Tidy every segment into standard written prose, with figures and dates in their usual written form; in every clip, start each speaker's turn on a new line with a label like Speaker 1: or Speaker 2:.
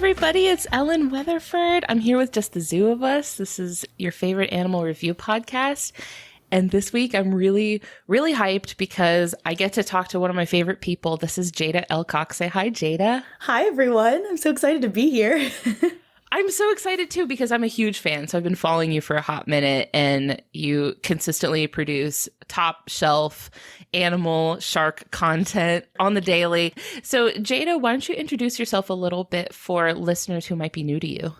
Speaker 1: everybody. It's Ellen Weatherford. I'm here with just the zoo of us. This is your favorite animal review podcast. And this week, I'm really, really hyped because I get to talk to one of my favorite people. This is Jaida Elcock. Say hi, Jaida.
Speaker 2: Hi, everyone. I'm so excited to be here.
Speaker 1: I'm so excited, too, because I'm a huge fan. So I've been following you for a hot minute, and you consistently produce top shelf animal shark content on the daily. So, Jaida, why don't you introduce yourself a little bit for listeners who might be new to you?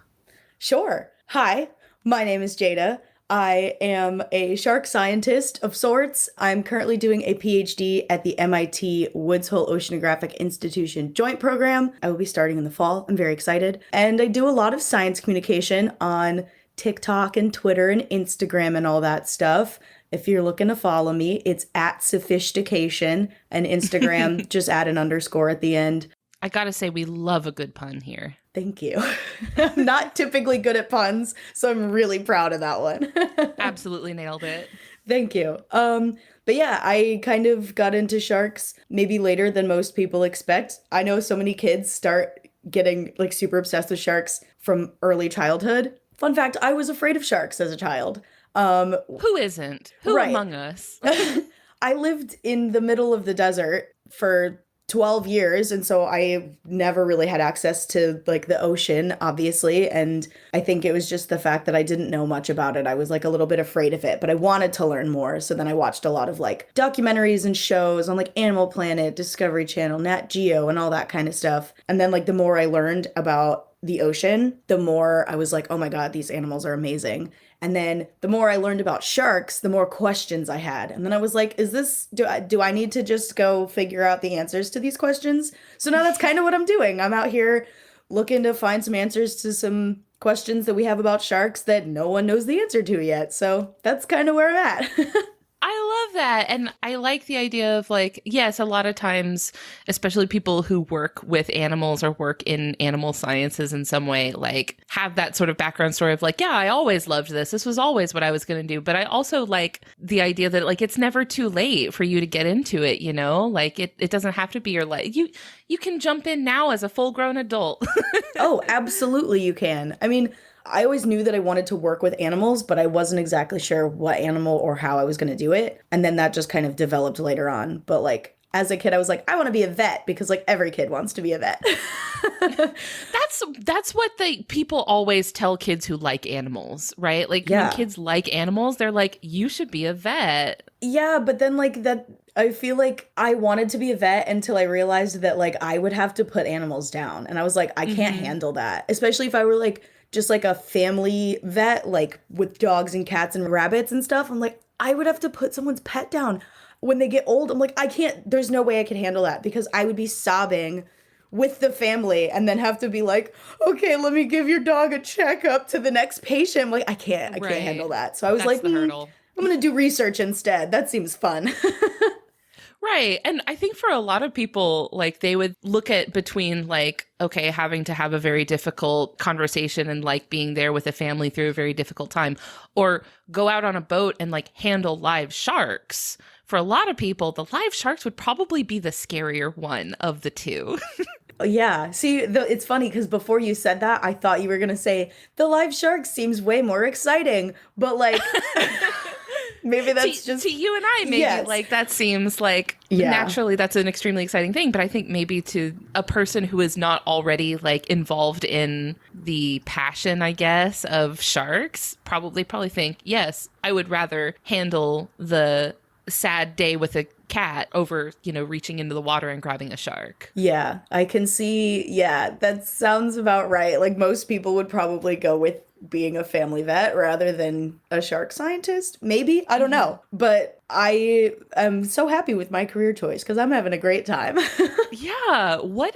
Speaker 2: Sure. Hi, my name is Jaida. I am a shark scientist of sorts. I'm currently doing a PhD at the MIT Woods Hole Oceanographic Institution Joint Program. I will be starting in the fall. I'm very excited. And I do a lot of science communication on TikTok and Twitter and Instagram and all that stuff. If you're looking to follow me, it's at sophistication, and Instagram, just add an underscore at the end.
Speaker 1: I gotta say, we love a good pun here.
Speaker 2: Thank you. I'm not typically good at puns, so I'm really proud of that one.
Speaker 1: Absolutely nailed it.
Speaker 2: Thank you. But yeah, I kind of got into sharks maybe later than most people expect. I know so many kids start getting like super obsessed with sharks from early childhood. Fun fact, I was afraid of sharks as a child.
Speaker 1: Who isn't? Who
Speaker 2: right.
Speaker 1: among us?
Speaker 2: I lived in the middle of the desert for 12 years, and so I never really had access to like the ocean, obviously, and I think it was just the fact that I didn't know much about it. I was like a little bit afraid of it, but I wanted to learn more. So then I watched a lot of like documentaries and shows on like Animal Planet, Discovery Channel, Nat Geo, and all that kind of stuff. And then like the more I learned about the ocean, the more I was like, oh my God, these animals are amazing. And then the more I learned about sharks, the more questions I had. And then I was like, do I need to just go figure out the answers to these questions? So now that's kind of what I'm doing. I'm out here looking to find some answers to some questions that we have about sharks that no one knows the answer to yet. So that's kind of where I'm at.
Speaker 1: I love that. And I like the idea of like, yes, a lot of times, especially people who work with animals or work in animal sciences in some way, like have that sort of background story of like, yeah, I always loved this. This was always what I was going to do. But I also like the idea that like, it's never too late for you to get into it, you know, like it doesn't have to be your life. You can jump in now as a full grown adult.
Speaker 2: Oh, absolutely. You can. I mean, I always knew that I wanted to work with animals, but I wasn't exactly sure what animal or how I was going to do it. And then that just kind of developed later on. But like as a kid, I was like, I want to be a vet because like every kid wants to be a vet.
Speaker 1: That's what the people always tell kids who like animals, right? Like when kids like animals, they're like, you should be a vet.
Speaker 2: Yeah, but then like that, I feel like I wanted to be a vet until I realized that like I would have to put animals down. And I was like, I can't handle that, especially if I were like just like a family vet, like with dogs and cats and rabbits and stuff. I'm like, I would have to put someone's pet down when they get old. I'm like, I can't, there's no way I could handle that because I would be sobbing with the family and then have to be like, okay, let me give your dog a checkup to the next patient. I'm like, I can't handle that. So I was
Speaker 1: That's
Speaker 2: like,
Speaker 1: the hurdle.
Speaker 2: I'm going to do research instead. That seems fun.
Speaker 1: Right. And I think for a lot of people, like they would look at between like, okay, having to have a very difficult conversation and like being there with a family through a very difficult time, or go out on a boat and like handle live sharks. For a lot of people, the live sharks would probably be the scarier one of the two.
Speaker 2: Yeah. See, it's funny because before you said that, I thought you were going to say the live shark seems way more exciting. But like, maybe that's just
Speaker 1: to you and I, maybe like that seems like naturally that's an extremely exciting thing. But I think maybe to a person who is not already like involved in the passion, I guess, of sharks, probably think, yes, I would rather handle the sad day with a cat over, you know, reaching into the water and grabbing a shark.
Speaker 2: Yeah, I can see. Yeah, that sounds about right. Like most people would probably go with being a family vet rather than a shark scientist. Maybe. I don't know. But I am so happy with my career choice because I'm having a great time.
Speaker 1: Yeah. What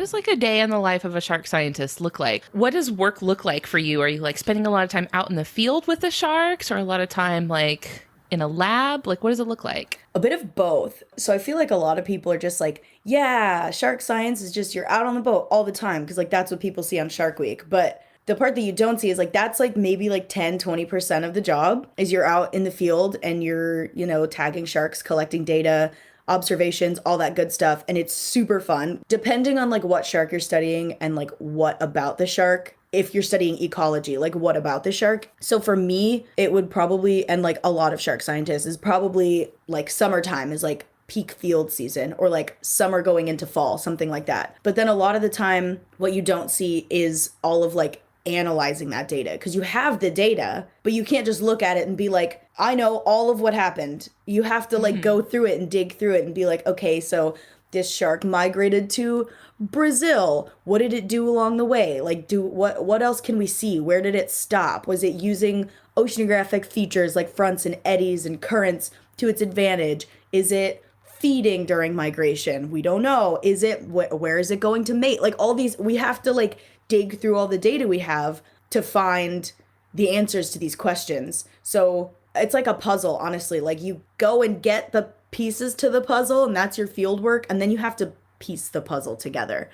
Speaker 1: is like a day in the life of a shark scientist look like? What does work look like for you? Are you like spending a lot of time out in the field with the sharks or a lot of time like in a lab? Like, what does it look like?
Speaker 2: A bit of both. So I feel like a lot of people are just like, yeah, shark science is just you're out on the boat all the time because like that's what people see on Shark Week. But the part that you don't see is like that's like maybe like 10-20% of the job is you're out in the field and you're, you know, tagging sharks, collecting data, observations, all that good stuff. And it's super fun. Depending on like what shark you're studying and like what about the shark, if you're studying ecology, like what about the shark? So for me, it would probably, and like a lot of shark scientists, is probably like summertime is like peak field season, or like summer going into fall, something like that. But then a lot of the time, what you don't see is all of like analyzing that data, because you have the data, but you can't just look at it and be like, I know all of what happened. You have to like go through it and dig through it and be like, okay, so this shark migrated to Brazil. What did it do along the way? Like, what else can we see? Where did it stop? Was it using oceanographic features like fronts and eddies and currents to its advantage? Is it feeding during migration? We don't know. Is it where is it going to mate? Like all these, we have to like dig through all the data we have to find the answers to these questions. So it's like a puzzle, honestly. Like you go and get the pieces to the puzzle, and that's your field work, and then you have to piece the puzzle together.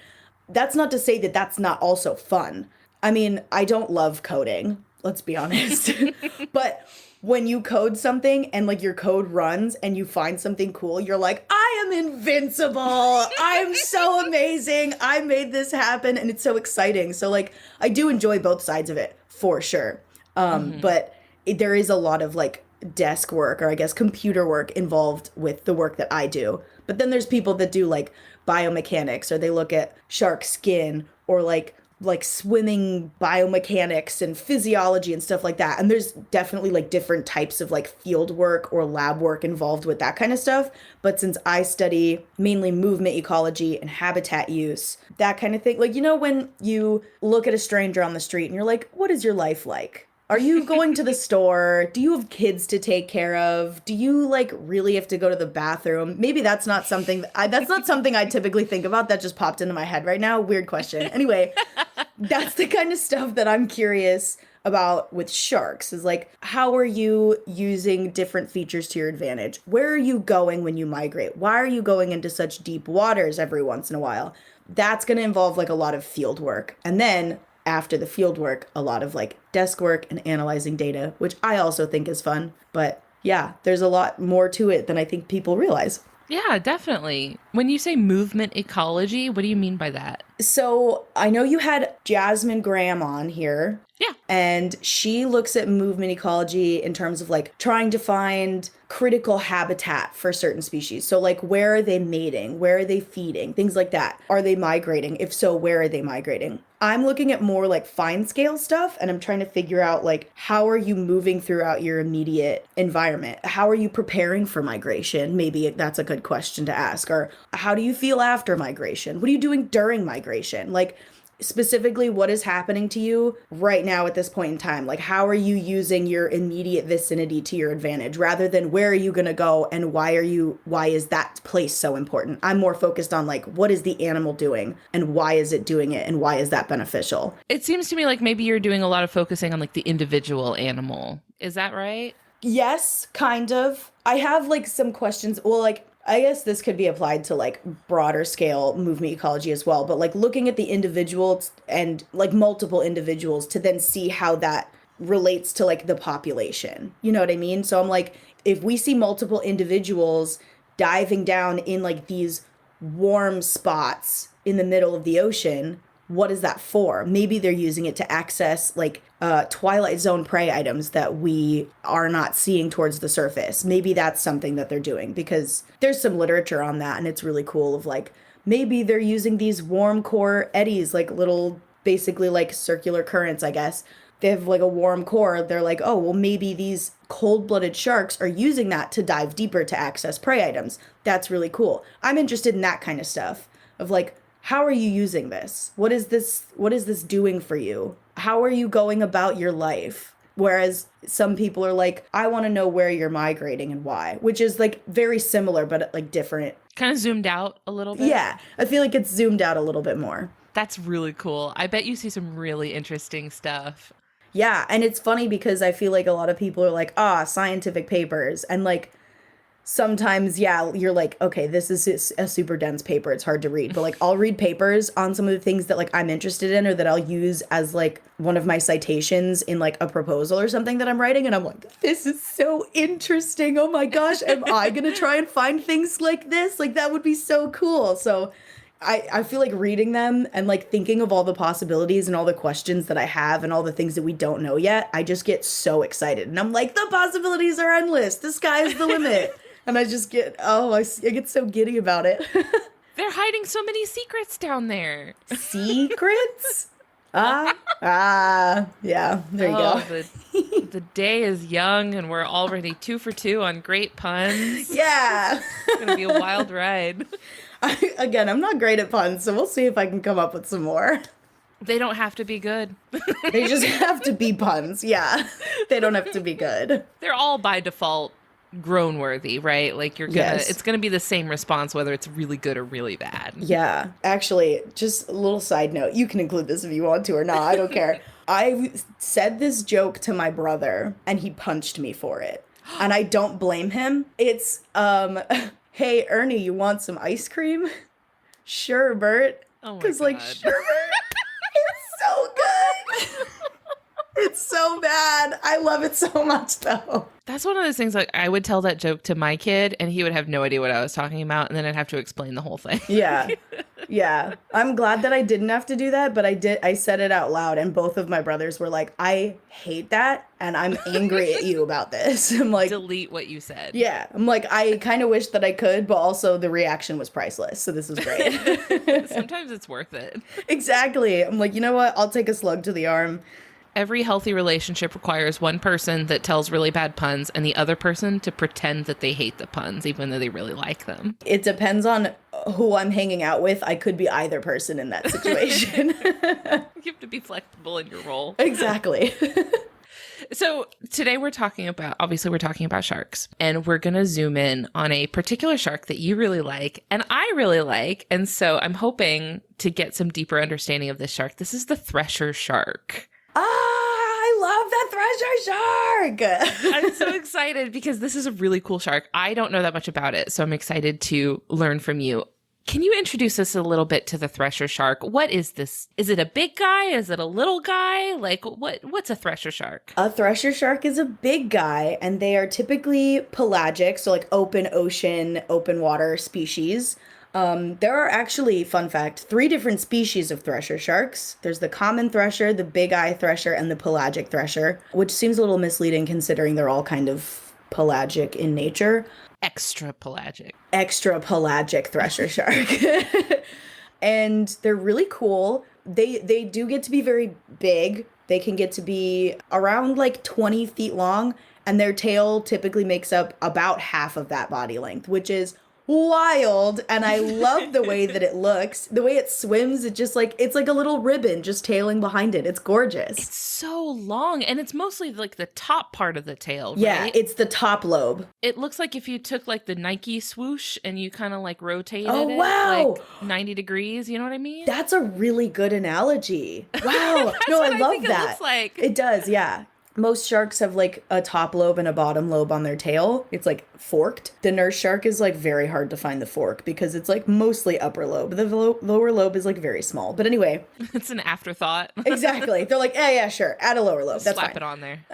Speaker 2: That's not to say that that's not also fun. I mean, I don't love coding, let's be honest. But when you code something and like your code runs and you find something cool, you're like, I am invincible. I'm so amazing. I made this happen. And it's so exciting. So like, I do enjoy both sides of it for sure. But there is a lot of like desk work, or I guess computer work, involved with the work that I do. But then there's people that do like biomechanics, or they look at shark skin, or like swimming biomechanics and physiology and stuff like that. And there's definitely like different types of like field work or lab work involved with that kind of stuff. But since I study mainly movement ecology and habitat use, that kind of thing, like, you know, when you look at a stranger on the street and you're like, what is your life like? Are you going to the store? Do you have kids to take care of? Do you like really have to go to the bathroom? Maybe that's not something that's not something I typically think about. That just popped into my head right now. Weird question. Anyway, that's the kind of stuff that I'm curious about with sharks, is like, how are you using different features to your advantage? Where are you going when you migrate? Why are you going into such deep waters every once in a while? That's going to involve like a lot of field work. And then after the field work, a lot of like desk work and analyzing data, which I also think is fun. But yeah, there's a lot more to it than I think people realize.
Speaker 1: Yeah, definitely. When you say movement ecology, what do you mean by that?
Speaker 2: So I know you had Jasmine Graham on here.
Speaker 1: Yeah.
Speaker 2: And she looks at movement ecology in terms of like trying to find critical habitat for certain species. So like, where are they mating? Where are they feeding? Things like that. Are they migrating? If so, where are they migrating? I'm looking at more like fine scale stuff, and I'm trying to figure out like, how are you moving throughout your immediate environment? How are you preparing for migration? Maybe that's a good question to ask. Or how do you feel after migration? What are you doing during migration? Like, specifically, what is happening to you right now at this point in time? Like, how are you using your immediate vicinity to your advantage, rather than where are you going to go and why is that place so important? I'm more focused on like, what is the animal doing and why is it doing it and why is that beneficial?
Speaker 1: It seems to me like maybe you're doing a lot of focusing on like the individual animal. Is that right?
Speaker 2: Yes, kind of. I have like some questions. Well, like, I guess this could be applied to like broader scale movement ecology as well, but like looking at the individuals and like multiple individuals to then see how that relates to like the population. You know what I mean? So I'm like, if we see multiple individuals diving down in like these warm spots in the middle of the ocean, what is that for? Maybe they're using it to access like Twilight Zone prey items that we are not seeing towards the surface. Maybe that's something that they're doing, because there's some literature on that, and it's really cool of like, maybe they're using these warm core eddies, like little, basically like circular currents, I guess. They have like a warm core. They're like, oh, well, maybe these cold-blooded sharks are using that to dive deeper to access prey items. That's really cool. I'm interested in that kind of stuff of like, how are you using this? What is this doing for you? How are you going about your life? Whereas some people are like, I want to know where you're migrating and why, which is like very similar, but like different.
Speaker 1: Kind of zoomed out a little bit.
Speaker 2: Yeah, I feel like it's zoomed out a little bit more.
Speaker 1: That's really cool. I bet you see some really interesting stuff.
Speaker 2: Yeah, and it's funny because I feel like a lot of people are like, scientific papers. And like, sometimes, yeah, you're like, okay, this is a super dense paper. It's hard to read. But like, I'll read papers on some of the things that like I'm interested in or that I'll use as like one of my citations in like a proposal or something that I'm writing. And I'm like, this is so interesting. Oh my gosh, am I going to try and find things like this? Like, that would be so cool. So I feel like reading them and like thinking of all the possibilities and all the questions that I have and all the things that we don't know yet, I just get so excited. And I'm like, the possibilities are endless. The sky is the limit. And I just get, I get so giddy about it.
Speaker 1: They're hiding so many secrets down there.
Speaker 2: Secrets? Yeah, there you go.
Speaker 1: The day is young and we're already 2 for 2 on great puns.
Speaker 2: Yeah.
Speaker 1: It's going to be a wild ride.
Speaker 2: I'm not great at puns, so we'll see if I can come up with some more.
Speaker 1: They don't have to be good.
Speaker 2: They just have to be puns. Yeah. They don't have to be good.
Speaker 1: They're all by default groan worthy, right? Like it's gonna be the same response whether it's really good or really bad.
Speaker 2: Yeah. Actually, just a little side note. You can include this if you want to or not. I don't care. I said this joke to my brother and he punched me for it. And I don't blame him. It's, hey, Ernie, you want some ice cream? Sure, Bert.
Speaker 1: Oh my God.
Speaker 2: Because, like, sure, Bert. It's so good. It's so bad. I love it so much, though.
Speaker 1: That's one of those things, like, I would tell that joke to my kid, and he would have no idea what I was talking about, and then I'd have to explain the whole thing.
Speaker 2: Yeah. Yeah. I'm glad that I didn't have to do that, but I said it out loud, and both of my brothers were like, I hate that, and I'm angry at you about this. I'm like...
Speaker 1: Delete what you said.
Speaker 2: Yeah. I'm like, I kind of wish that I could, but also the reaction was priceless, so this was great.
Speaker 1: Sometimes it's worth it.
Speaker 2: Exactly. I'm like, you know what? I'll take a slug to the arm.
Speaker 1: Every healthy relationship requires one person that tells really bad puns and the other person to pretend that they hate the puns, even though they really like them.
Speaker 2: It depends on who I'm hanging out with. I could be either person in that situation.
Speaker 1: You have to be flexible in your role.
Speaker 2: Exactly.
Speaker 1: So today we're talking about sharks, and we're going to zoom in on a particular shark that you really like and I really like. And so I'm hoping to get some deeper understanding of this shark. This is the Thresher shark.
Speaker 2: I love that Thresher shark.
Speaker 1: I'm so excited because this is a really cool shark. I don't know that much about it, so I'm excited to learn from you. Can you introduce us a little bit to the Thresher shark? What is this? Is it a big guy? Is it a little guy? Like, what's a Thresher shark?
Speaker 2: A Thresher shark is a big guy, and they are typically pelagic, so like open ocean, open water species. There are actually, fun fact, 3 different species of thresher sharks. There's the common thresher, the big eye thresher, and the pelagic thresher, which seems a little misleading considering they're all kind of pelagic in nature.
Speaker 1: Extra pelagic.
Speaker 2: Extra pelagic thresher shark. And they're really cool. They do get to be very big. They can get to be around like 20 feet long, and their tail typically makes up about half of that body length, which is wild. And I love the way that it looks. The way it swims, it's like a little ribbon just tailing behind it. It's gorgeous.
Speaker 1: It's so long, and it's mostly like the top part of the tail, right?
Speaker 2: Yeah, it's the top lobe.
Speaker 1: It looks like if you took like the Nike swoosh and you kind of like rotated it
Speaker 2: wow.
Speaker 1: like 90 degrees, you know what I mean?
Speaker 2: That's a really good analogy. Wow. No, I love that.
Speaker 1: It looks like.
Speaker 2: It does, yeah. Most sharks have like a top lobe and a bottom lobe on their tail. It's like forked. The nurse shark is like very hard to find the fork because it's like mostly upper lobe. The lower lobe is like very small. But anyway.
Speaker 1: It's an afterthought.
Speaker 2: Exactly. They're like, yeah, sure. Add a lower lobe. That's
Speaker 1: Slap
Speaker 2: fine.
Speaker 1: it on there.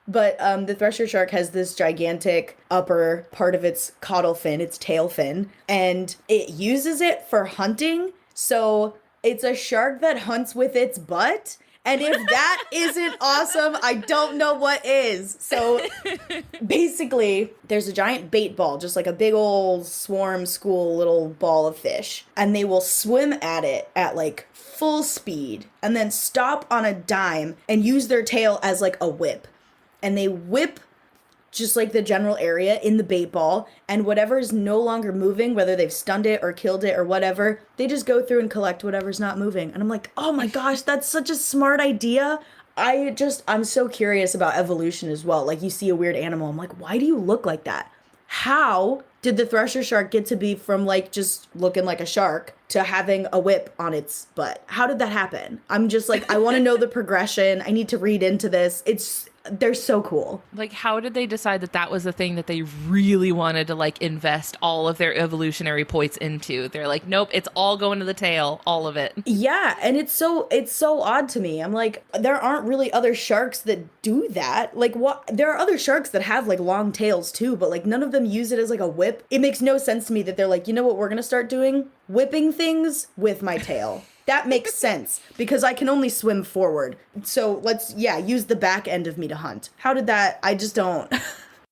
Speaker 2: But the thresher shark has this gigantic upper part of its caudal fin, its tail fin, and it uses it for hunting. So it's a shark that hunts with its butt. And if that isn't awesome, I don't know what is. So basically, there's a giant bait ball, just like a big old swarm school little ball of fish. And they will swim at it at like full speed and then stop on a dime and use their tail as like a whip. And they whip just like the general area in the bait ball, and whatever is no longer moving, whether they've stunned it or killed it or whatever, they just go through and collect whatever's not moving. And I'm like, oh my gosh, that's such a smart idea. I'm so curious about evolution as well. Like, you see a weird animal, I'm like, why do you look like that? How did the thresher shark get to be from like just looking like a shark to having a whip on its butt? How did that happen? I'm just like, I want to know the progression. I need to read into this. They're so cool.
Speaker 1: Like, how did they decide that that was the thing that they really wanted to like invest all of their evolutionary points into? They're like, nope, it's all going to the tail, all of it.
Speaker 2: Yeah, and it's so odd to me. I'm like, there aren't really other sharks that do that. Like, what? There are other sharks that have like long tails too, but like none of them use it as like a whip. It makes no sense to me that they're like, you know what we're gonna start doing? Whipping things with my tail. That makes sense because I can only swim forward. So let's, yeah, use the back end of me to hunt. How did that? I just don't.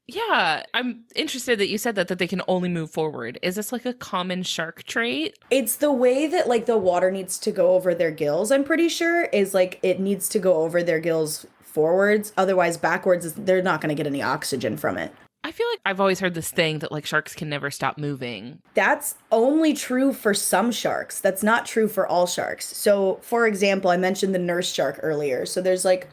Speaker 1: Yeah, I'm interested that you said that they can only move forward. Is this like a common shark trait?
Speaker 2: It's the way that like the water needs to go over their gills, I'm pretty sure, is like it needs to go over their gills forwards. Otherwise, backwards, they're not going to get any oxygen from it.
Speaker 1: I feel like I've always heard this thing that like sharks can never stop moving.
Speaker 2: That's only true for some sharks. That's not true for all sharks. So, for example, I mentioned the nurse shark earlier. So there's like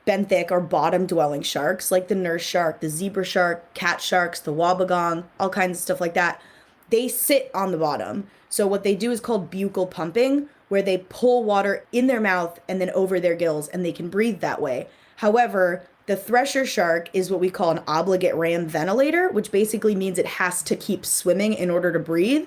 Speaker 2: benthic or bottom dwelling sharks like the nurse shark, the zebra shark, cat sharks, the wobbegong, all kinds of stuff like that. They sit on the bottom. So what they do is called buccal pumping, where they pull water in their mouth and then over their gills, and they can breathe that way. However, the thresher shark is what we call an obligate ram ventilator, which basically means it has to keep swimming in order to breathe.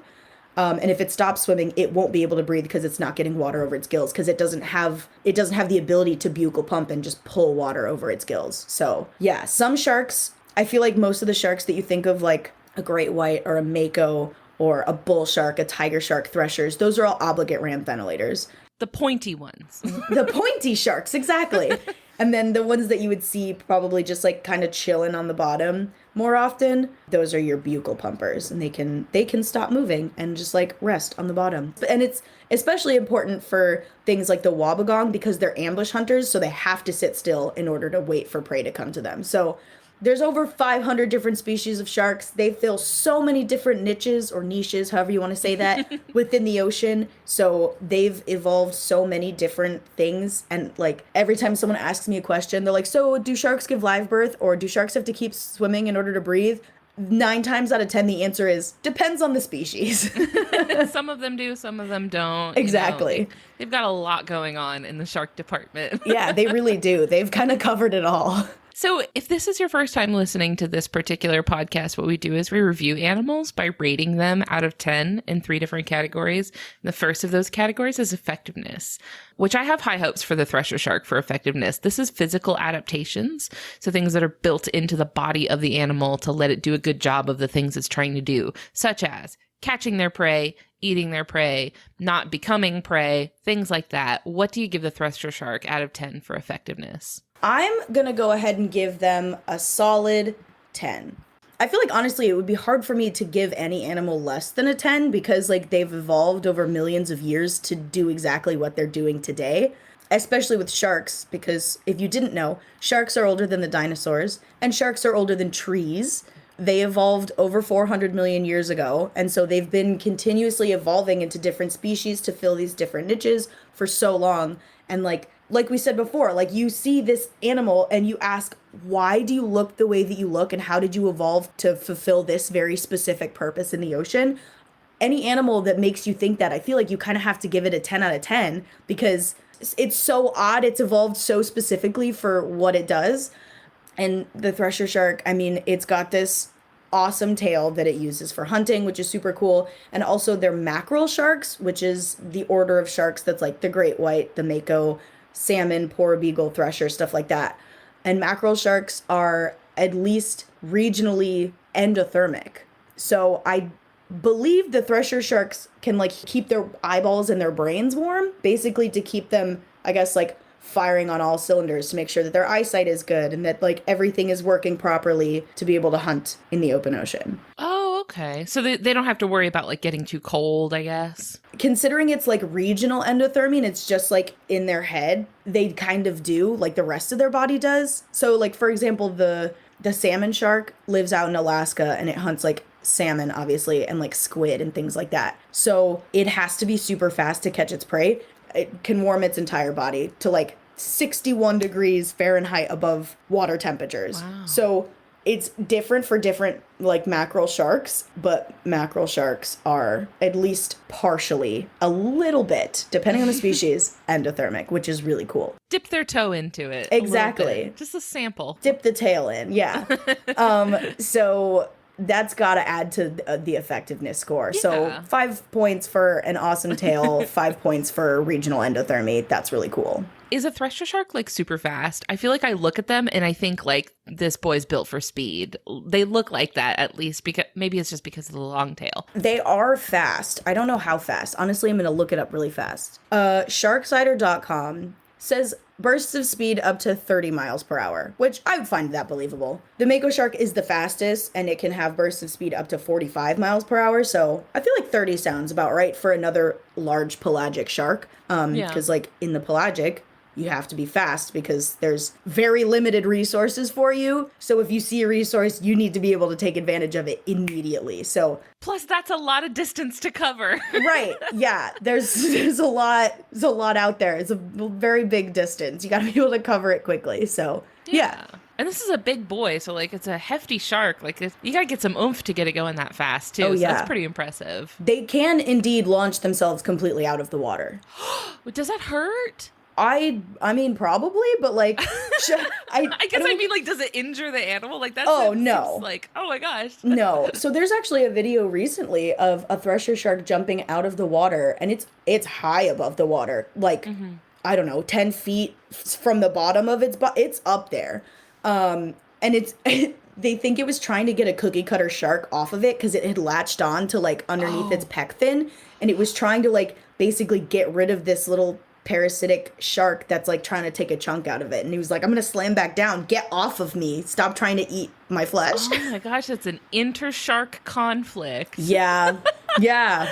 Speaker 2: And if it stops swimming, it won't be able to breathe because it's not getting water over its gills because it doesn't have the ability to buccal pump and just pull water over its gills. So yeah, some sharks, I feel like most of the sharks that you think of, like a great white or a mako or a bull shark, a tiger shark, threshers, those are all obligate ram ventilators.
Speaker 1: The pointy ones.
Speaker 2: The pointy sharks, exactly. And then the ones that you would see probably just like kind of chilling on the bottom more often, those are your buccal pumpers, and they can stop moving and just like rest on the bottom. And it's especially important for things like the wobbegong because they're ambush hunters, so they have to sit still in order to wait for prey to come to them. So there's over 500 different species of sharks. They fill so many different niches or niches, however you want to say that, within the ocean. So they've evolved so many different things. And like every time someone asks me a question, they're like, so do sharks give live birth or do sharks have to keep swimming in order to breathe? 9 times out of 10, the answer is depends on the species.
Speaker 1: Some of them do, some of them don't.
Speaker 2: Exactly.
Speaker 1: You know, they've got a lot going on in the shark department.
Speaker 2: Yeah, they really do. They've kind of covered it all.
Speaker 1: So if this is your first time listening to this particular podcast, what we do is we review animals by rating them out of 10 in 3 different categories. The first of those categories is effectiveness, which I have high hopes for the thresher shark for effectiveness. This is physical adaptations, so things that are built into the body of the animal to let it do a good job of the things it's trying to do, such as catching their prey, eating their prey, not becoming prey, things like that. What do you give the thresher shark out of 10 for effectiveness?
Speaker 2: I'm going to go ahead and give them a solid 10. I feel like, honestly, it would be hard for me to give any animal less than a 10 because, like, they've evolved over millions of years to do exactly what they're doing today, especially with sharks, because if you didn't know, sharks are older than the dinosaurs, and sharks are older than trees. They evolved over 400 million years ago, and so they've been continuously evolving into different species to fill these different niches for so long, and, like we said before, like you see this animal and you ask, why do you look the way that you look and how did you evolve to fulfill this very specific purpose in the ocean? Any animal that makes you think that, I feel like you kind of have to give it a 10 out of 10 because it's so odd. It's evolved so specifically for what it does. And the thresher shark, I mean, it's got this awesome tail that it uses for hunting, which is super cool. And also they're mackerel sharks, which is the order of sharks that's like the great white, the mako, salmon, porbeagle, thresher, stuff like that. And mackerel sharks are at least regionally endothermic. So I believe the thresher sharks can like keep their eyeballs and their brains warm, basically to keep them, I guess, like firing on all cylinders to make sure that their eyesight is good and that like everything is working properly to be able to hunt in the open ocean.
Speaker 1: Oh, okay. So they don't have to worry about like getting too cold, I guess.
Speaker 2: Considering it's like regional endothermy and it's just like in their head, they kind of do like the rest of their body does. So like, for example, the salmon shark lives out in Alaska and it hunts like salmon, obviously, and like squid and things like that. So it has to be super fast to catch its prey. It can warm its entire body to like 61 degrees Fahrenheit above water temperatures.
Speaker 1: Wow.
Speaker 2: So it's different for different like mackerel sharks, but mackerel sharks are at least partially a little bit, depending on the species, endothermic, which is really cool.
Speaker 1: Dip their toe into it.
Speaker 2: Exactly.
Speaker 1: Just a sample.
Speaker 2: Dip the tail in. Yeah. So that's got to add to the effectiveness score.
Speaker 1: Yeah.
Speaker 2: So 5 points for an awesome tail, 5 points for regional endothermy. That's really cool.
Speaker 1: Is a thresher shark like super fast? I feel like I look at them and I think like this boy's built for speed. They look like that, at least, because maybe it's just because of the long tail.
Speaker 2: They are fast. I don't know how fast. Honestly, I'm going to look it up really fast. Sharksider.com says bursts of speed up to 30 miles per hour, which I would find that believable. The mako shark is the fastest, and it can have bursts of speed up to 45 miles per hour, so I feel like 30 sounds about right for another large pelagic shark. Because like in the pelagic, you have to be fast because there's very limited resources for you. So if you see a resource, you need to be able to take advantage of it immediately. So
Speaker 1: plus that's a lot of distance to cover.
Speaker 2: Right. Yeah. There's a lot out there. It's a very big distance. You got to be able to cover it quickly. So yeah.
Speaker 1: And this is a big boy, so like it's a hefty shark. Like you gotta get some oomph to get it going that fast too.
Speaker 2: Oh,
Speaker 1: So
Speaker 2: yeah.
Speaker 1: that's pretty impressive.
Speaker 2: They can indeed launch themselves completely out of the water.
Speaker 1: Does that hurt?
Speaker 2: I mean, probably, but like,
Speaker 1: I guess I mean, like, does it injure the animal? Like that?
Speaker 2: Oh, no.
Speaker 1: Like, oh my gosh.
Speaker 2: No. So there's actually a video recently of a thresher shark jumping out of the water, and it's high above the water, like I don't know, 10 feet from the bottom of it's up there, and it's. They think it was trying to get a cookie cutter shark off of it because it had latched on to like underneath its pec fin, and it was trying to like basically get rid of this little parasitic shark that's like trying to take a chunk out of it. And he was like, I'm gonna slam back down, get off of me, stop trying to eat my flesh.
Speaker 1: Oh my gosh, it's an inter-shark conflict.
Speaker 2: Yeah. Yeah.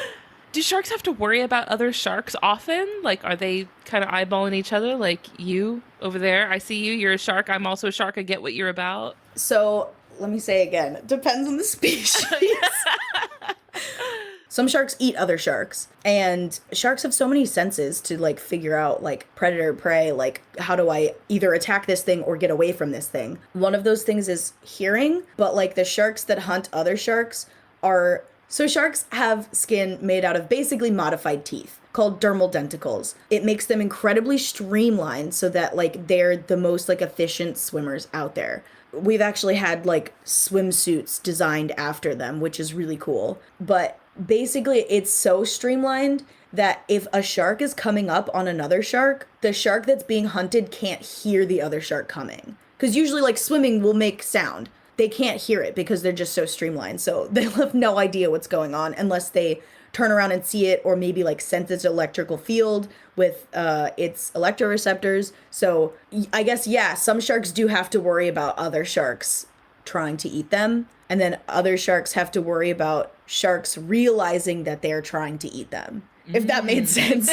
Speaker 1: Do sharks have to worry about other sharks often? Like, are they kind of eyeballing each other? Like, you over there, I see you, you're a shark, I'm also a shark, I get what you're about.
Speaker 2: So let me say again, it depends on the species. Some sharks eat other sharks, and sharks have so many senses to like figure out like predator, prey, like how do I either attack this thing or get away from this thing. One of those things is hearing, but like the sharks that hunt other sharks so sharks have skin made out of basically modified teeth called dermal denticles. It makes them incredibly streamlined so that like they're the most like efficient swimmers out there. We've actually had like swimsuits designed after them, which is really cool. But basically it's so streamlined that if a shark is coming up on another shark, the shark that's being hunted can't hear the other shark coming. Because usually like swimming will make sound. They can't hear it because they're just so streamlined. So they'll have no idea what's going on unless they turn around and see it, or maybe like sense its electrical field with its electroreceptors. So I guess, yeah, some sharks do have to worry about other sharks trying to eat them. And then other sharks have to worry about sharks realizing that they're trying to eat them. If that made sense.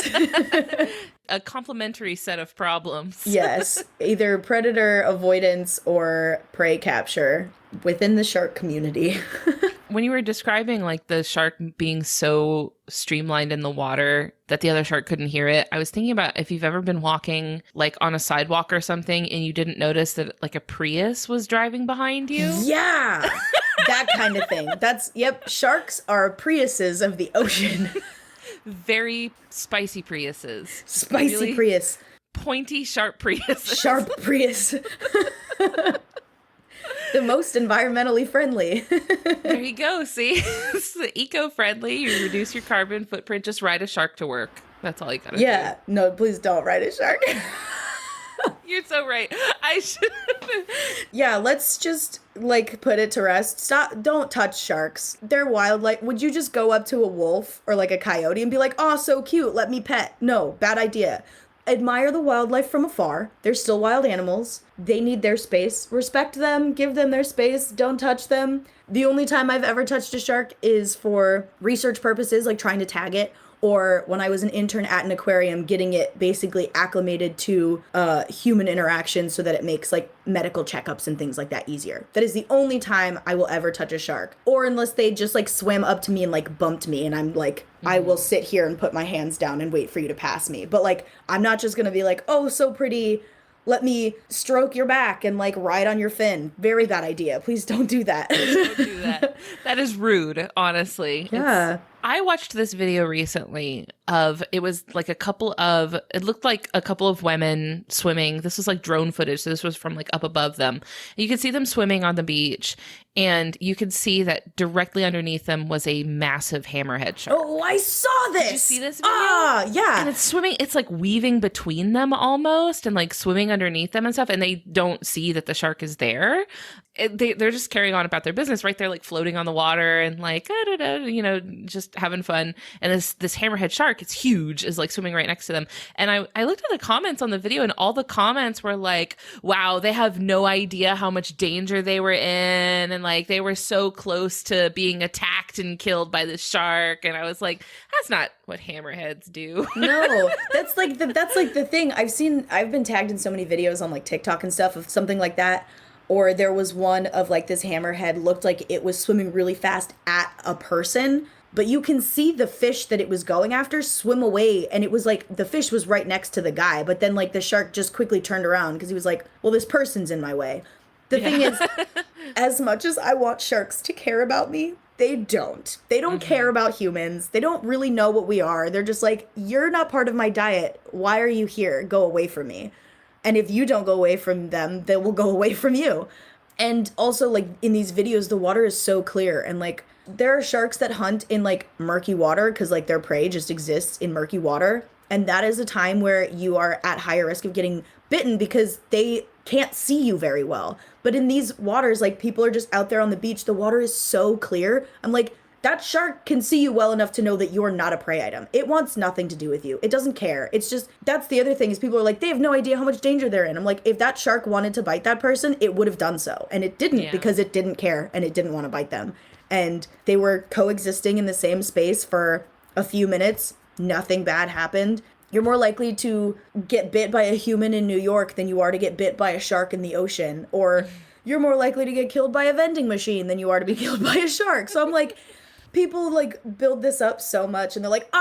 Speaker 1: A complementary set of problems.
Speaker 2: Yes. Either predator avoidance or prey capture within the shark community.
Speaker 1: When you were describing like the shark being so streamlined in the water that the other shark couldn't hear it, I was thinking about if you've ever been walking like on a sidewalk or something and you didn't notice that like a Prius was driving behind you.
Speaker 2: Yeah. That kind of thing. Yep. Sharks are Priuses of the ocean.
Speaker 1: Very spicy Priuses.
Speaker 2: Spicy
Speaker 1: really
Speaker 2: Prius.
Speaker 1: Pointy, sharp Priuses.
Speaker 2: Sharp Prius. The most environmentally friendly.
Speaker 1: There you go. See? It's eco-friendly. You reduce your carbon footprint. Just ride a shark to work. That's all you gotta do.
Speaker 2: Yeah. No, please don't ride a shark.
Speaker 1: You're so right. I should.
Speaker 2: Yeah, let's just like put it to rest. Stop. Don't touch sharks. They're wildlife. Would you just go up to a wolf or like a coyote and be like, "Oh, so cute. Let me pet"? No, bad idea. Admire the wildlife from afar. They're still wild animals. They need their space. Respect them. Give them their space. Don't touch them. The only time I've ever touched a shark is for research purposes, like trying to tag it, or when I was an intern at an aquarium, getting it basically acclimated to human interaction so that it makes like medical checkups and things like that easier. That is the only time I will ever touch a shark. Or unless they just like swam up to me and like bumped me and I'm like, I will sit here and put my hands down and wait for you to pass me. But like, I'm not just gonna be like, oh, so pretty, let me stroke your back and like ride on your fin. Very bad idea. Please don't do that.
Speaker 1: Don't do that. That is rude, honestly.
Speaker 2: Yeah.
Speaker 1: I watched this video recently of, it was like it looked like a couple of women swimming. This was like drone footage. So this was from like up above them. You could see them swimming on the beach, and you could see that directly underneath them was a massive hammerhead shark.
Speaker 2: Oh, I saw this.
Speaker 1: Did you see this video?
Speaker 2: Ah, yeah.
Speaker 1: And it's swimming, it's like weaving between them almost, and like swimming underneath them and stuff. And they don't see that the shark is there. They're just carrying on about their business, right? They're like floating on the water and like, just having fun. And this hammerhead shark, it's huge, is like swimming right next to them. And I looked at the comments on the video, and all the comments were like, wow, they have no idea how much danger they were in. And like, they were so close to being attacked and killed by this shark. And I was like, that's not what hammerheads do.
Speaker 2: No, that's like the thing. I've been tagged in so many videos on like TikTok and stuff of something like that. Or there was one of like this hammerhead looked like it was swimming really fast at a person, but you can see the fish that it was going after swim away, and it was like the fish was right next to the guy, but then like the shark just quickly turned around because he was like, well, this person's in my way. The thing is, as much as I want sharks to care about me, they don't. They don't care about humans. They don't really know what we are. They're just like, you're not part of my diet. Why are you here? Go away from me. And if you don't go away from them, they will go away from you. And also, like, in these videos, the water is so clear. And, like, there are sharks that hunt in, like, murky water because, like, their prey just exists in murky water. And that is a time where you are at higher risk of getting bitten because they can't see you very well. But in these waters, like, people are just out there on the beach. The water is so clear. I'm like, that shark can see you well enough to know that you're not a prey item. It wants nothing to do with you. It doesn't care. It's just, that's the other thing is people are like, they have no idea how much danger they're in. I'm like, if that shark wanted to bite that person, it would have done so. And it didn't because it didn't care and it didn't want to bite them. And they were coexisting in the same space for a few minutes. Nothing bad happened. You're more likely to get bit by a human in New York than you are to get bit by a shark in the ocean. Or you're more likely to get killed by a vending machine than you are to be killed by a shark. So I'm like, people like build this up so much and they're like,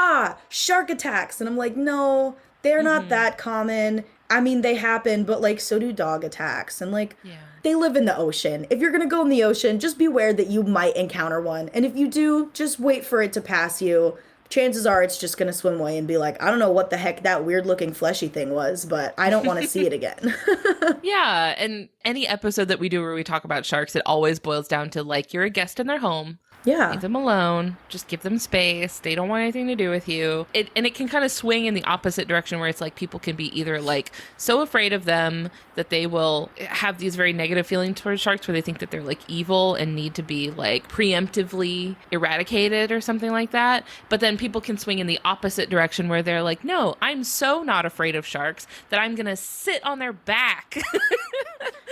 Speaker 2: shark attacks. And I'm like, no, they're not that common. I mean, they happen, but like, so do dog attacks. And like, they live in the ocean. If you're going to go in the ocean, just beware that you might encounter one. And if you do, just wait for it to pass you. Chances are it's just going to swim away and be like, I don't know what the heck that weird looking fleshy thing was, but I don't want to see it again.
Speaker 1: Yeah. And any episode that we do where we talk about sharks, it always boils down to like, you're a guest in their home.
Speaker 2: Yeah.
Speaker 1: Leave them alone. Just give them space. They don't want anything to do with you. And it can kind of swing in the opposite direction where it's like people can be either like so afraid of them that they will have these very negative feelings towards sharks where they think that they're like evil and need to be like preemptively eradicated or something like that. But then people can swing in the opposite direction where they're like, no, I'm so not afraid of sharks that I'm going to sit on their back.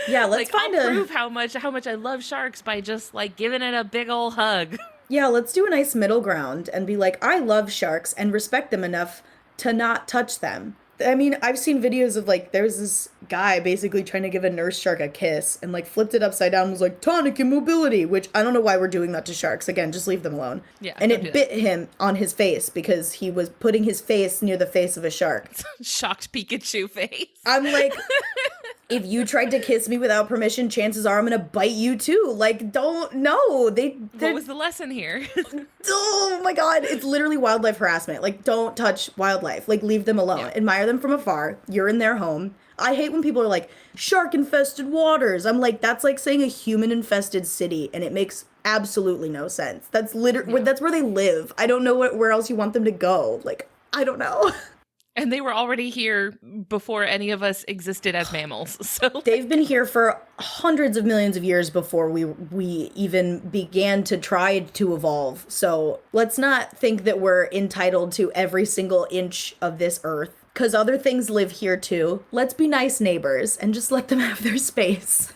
Speaker 2: Yeah, let's
Speaker 1: like, I'll prove how much I love sharks by just like giving it a big old hug.
Speaker 2: Yeah, let's do a nice middle ground and be like, I love sharks and respect them enough to not touch them. I mean, I've seen videos of like, there's this guy basically trying to give a nurse shark a kiss and like flipped it upside down and was like, tonic and mobility, which I don't know why we're doing that to sharks. Again, just leave them alone.
Speaker 1: Yeah,
Speaker 2: and it bit him on his face because he was putting his face near the face of a shark.
Speaker 1: Shocked Pikachu face.
Speaker 2: I'm like, if you tried to kiss me without permission, chances are I'm going to bite you too. Like, don't, no.
Speaker 1: What was the lesson here?
Speaker 2: Oh my God. It's literally wildlife harassment. Like, don't touch wildlife. Like, leave them alone. Yeah. Admire them from afar. You're in their home. I hate when people are like, shark-infested waters. I'm like, that's like saying a human-infested city, and it makes absolutely no sense. That's that's where they live. I don't know where else you want them to go. Like, I don't know.
Speaker 1: And they were already here before any of us existed as mammals. So
Speaker 2: they've been here for hundreds of millions of years before we even began to try to evolve. So let's not think that we're entitled to every single inch of this earth, because other things live here too. Let's be nice neighbors and just let them have their space.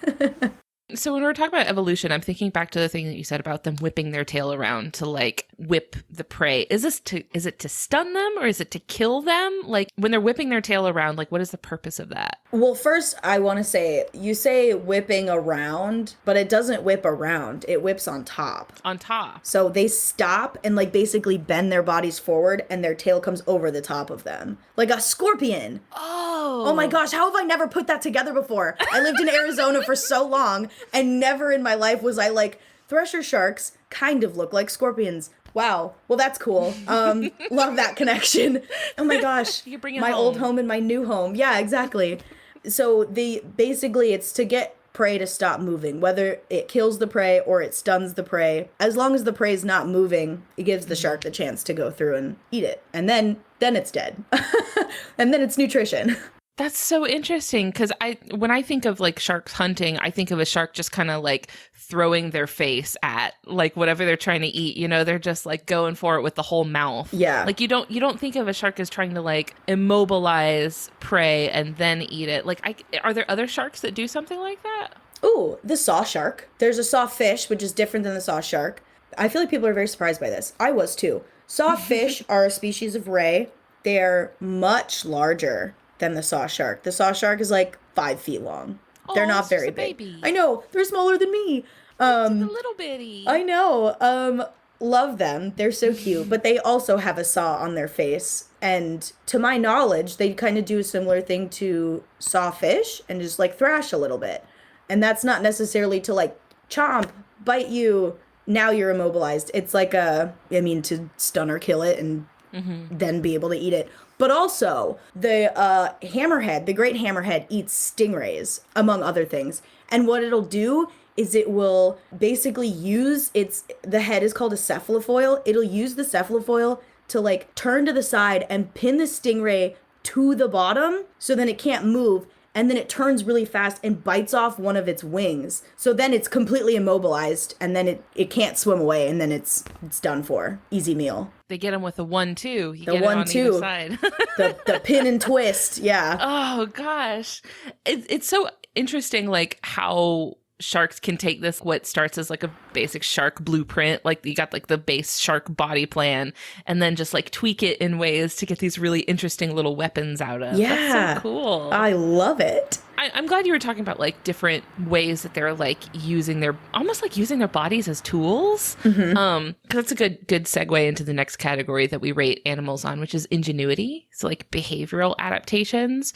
Speaker 1: So when we're talking about evolution, I'm thinking back to the thing that you said about them whipping their tail around to like whip the prey. Is it to stun them or is it to kill them? Like when they're whipping their tail around, like what is the purpose of that?
Speaker 2: Well, first, I want to say you say whipping around, but it doesn't whip around. It whips on top.
Speaker 1: On top.
Speaker 2: So they stop and like basically bend their bodies forward and their tail comes over the top of them. Like a scorpion.
Speaker 1: Oh.
Speaker 2: Oh my gosh, how have I never put that together before? I lived in Arizona for so long and never in my life was I like, Thresher sharks kind of look like scorpions. Wow. Well, that's cool. Love that connection. Oh my gosh.
Speaker 1: You bring it
Speaker 2: my
Speaker 1: home.
Speaker 2: old home and my new home. Yeah, exactly. So basically it's to get prey to stop moving, whether it kills the prey or it stuns the prey. As long as the prey is not moving, it gives the shark the chance to go through and eat it. And then it's dead. And then it's nutrition.
Speaker 1: That's so interesting because when I think of like sharks hunting, I think of a shark just kind of like throwing their face at like whatever they're trying to eat. You know, they're just like going for it with the whole mouth.
Speaker 2: Yeah.
Speaker 1: Like you don't think of a shark as trying to like immobilize prey and then eat it. Like are there other sharks that do something like that?
Speaker 2: Ooh, the saw shark. There's a sawfish, which is different than the saw shark. I feel like people are very surprised by this. I was too. Sawfish are a species of ray. They're much larger than the saw shark. The saw shark is like 5 feet long. They're not very big.
Speaker 1: Baby.
Speaker 2: I know. They're smaller than me.
Speaker 1: A little bitty.
Speaker 2: I know. Love them. They're so cute. But they also have a saw on their face. And to my knowledge, they kind of do a similar thing to sawfish and just like thrash a little bit. And that's not necessarily to like chomp, bite you, now you're immobilized. It's like to stun or kill it and then be able to eat it. But also, the hammerhead, the great hammerhead, eats stingrays, among other things. And what it'll do is it will basically use the head is called a cephalofoil. It'll use the cephalofoil to like turn to the side and pin the stingray to the bottom so then it can't move. And then it turns really fast and bites off one of its wings. So then it's completely immobilized and then it can't swim away and then it's done for. Easy meal.
Speaker 1: They get them with a 1-2. You
Speaker 2: the
Speaker 1: get
Speaker 2: 1-2.
Speaker 1: on either side.
Speaker 2: the pin and twist. Yeah.
Speaker 1: Oh gosh. It's so interesting like how sharks can take this what starts as like a basic shark blueprint, like you got like the base shark body plan, and then just like tweak it in ways to get these really interesting little weapons out of.
Speaker 2: Yeah.
Speaker 1: That's so cool.
Speaker 2: I love it.
Speaker 1: I'm glad you were talking about like different ways that they're like using their bodies as tools. Because that's a good segue into the next category that we rate animals on, which is ingenuity. So like behavioral adaptations.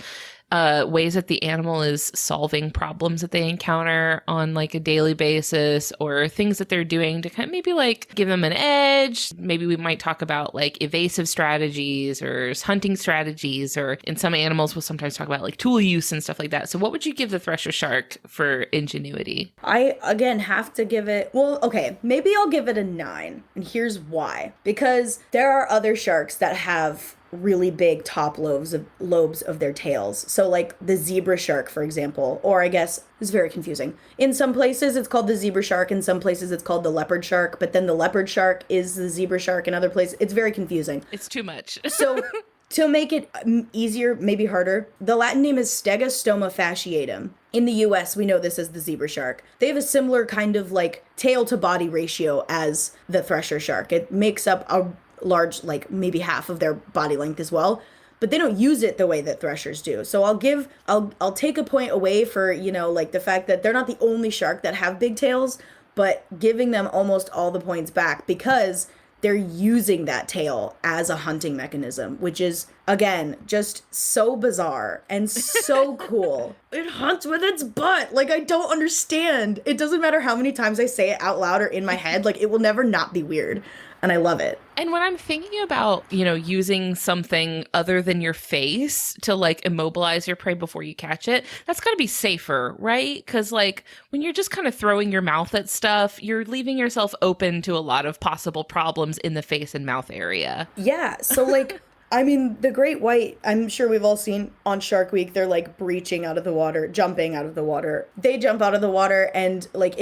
Speaker 1: Ways that the animal is solving problems that they encounter on like a daily basis, or things that they're doing to kind of maybe like give them an edge. Maybe we might talk about like evasive strategies or hunting strategies, or in some animals we'll sometimes talk about like tool use and stuff like that. So what would you give the thresher shark for ingenuity?
Speaker 2: I, again, have to give it, well, okay, maybe I'll give it a 9. And here's why. Because there are other sharks that have really big top lobes of their tails. So like the zebra shark, for example, or I guess it's very confusing. In some places it's called the zebra shark, in some places it's called the leopard shark, but then the leopard shark is the zebra shark in other places. It's very confusing.
Speaker 1: It's too much.
Speaker 2: So to make it easier, maybe harder, the Latin name is Stegostoma fasciatum. In the US, we know this as the zebra shark. They have a similar kind of like tail to body ratio as the thresher shark. It makes up a large, like maybe half of their body length as well, but they don't use it the way that threshers do. So I'll take a point away for, like the fact that they're not the only shark that have big tails, but giving them almost all the points back because they're using that tail as a hunting mechanism, which is, again, just so bizarre and so cool. It hunts with its butt. Like, I don't understand. It doesn't matter how many times I say it out loud or in my head. Like, it will never not be weird. And I love it.
Speaker 1: And when I'm thinking about, using something other than your face to like immobilize your prey before you catch it, that's got to be safer, right? Because like when you're just kind of throwing your mouth at stuff, you're leaving yourself open to a lot of possible problems in the face and mouth area.
Speaker 2: Yeah. So like, I mean, the great white, I'm sure we've all seen on Shark Week, they're like breaching out of the water, jumping out of the water. They jump out of the water and like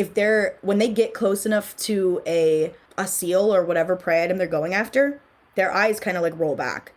Speaker 2: when they get close enough to a seal or whatever prey item they're going after, their eyes kind of like roll back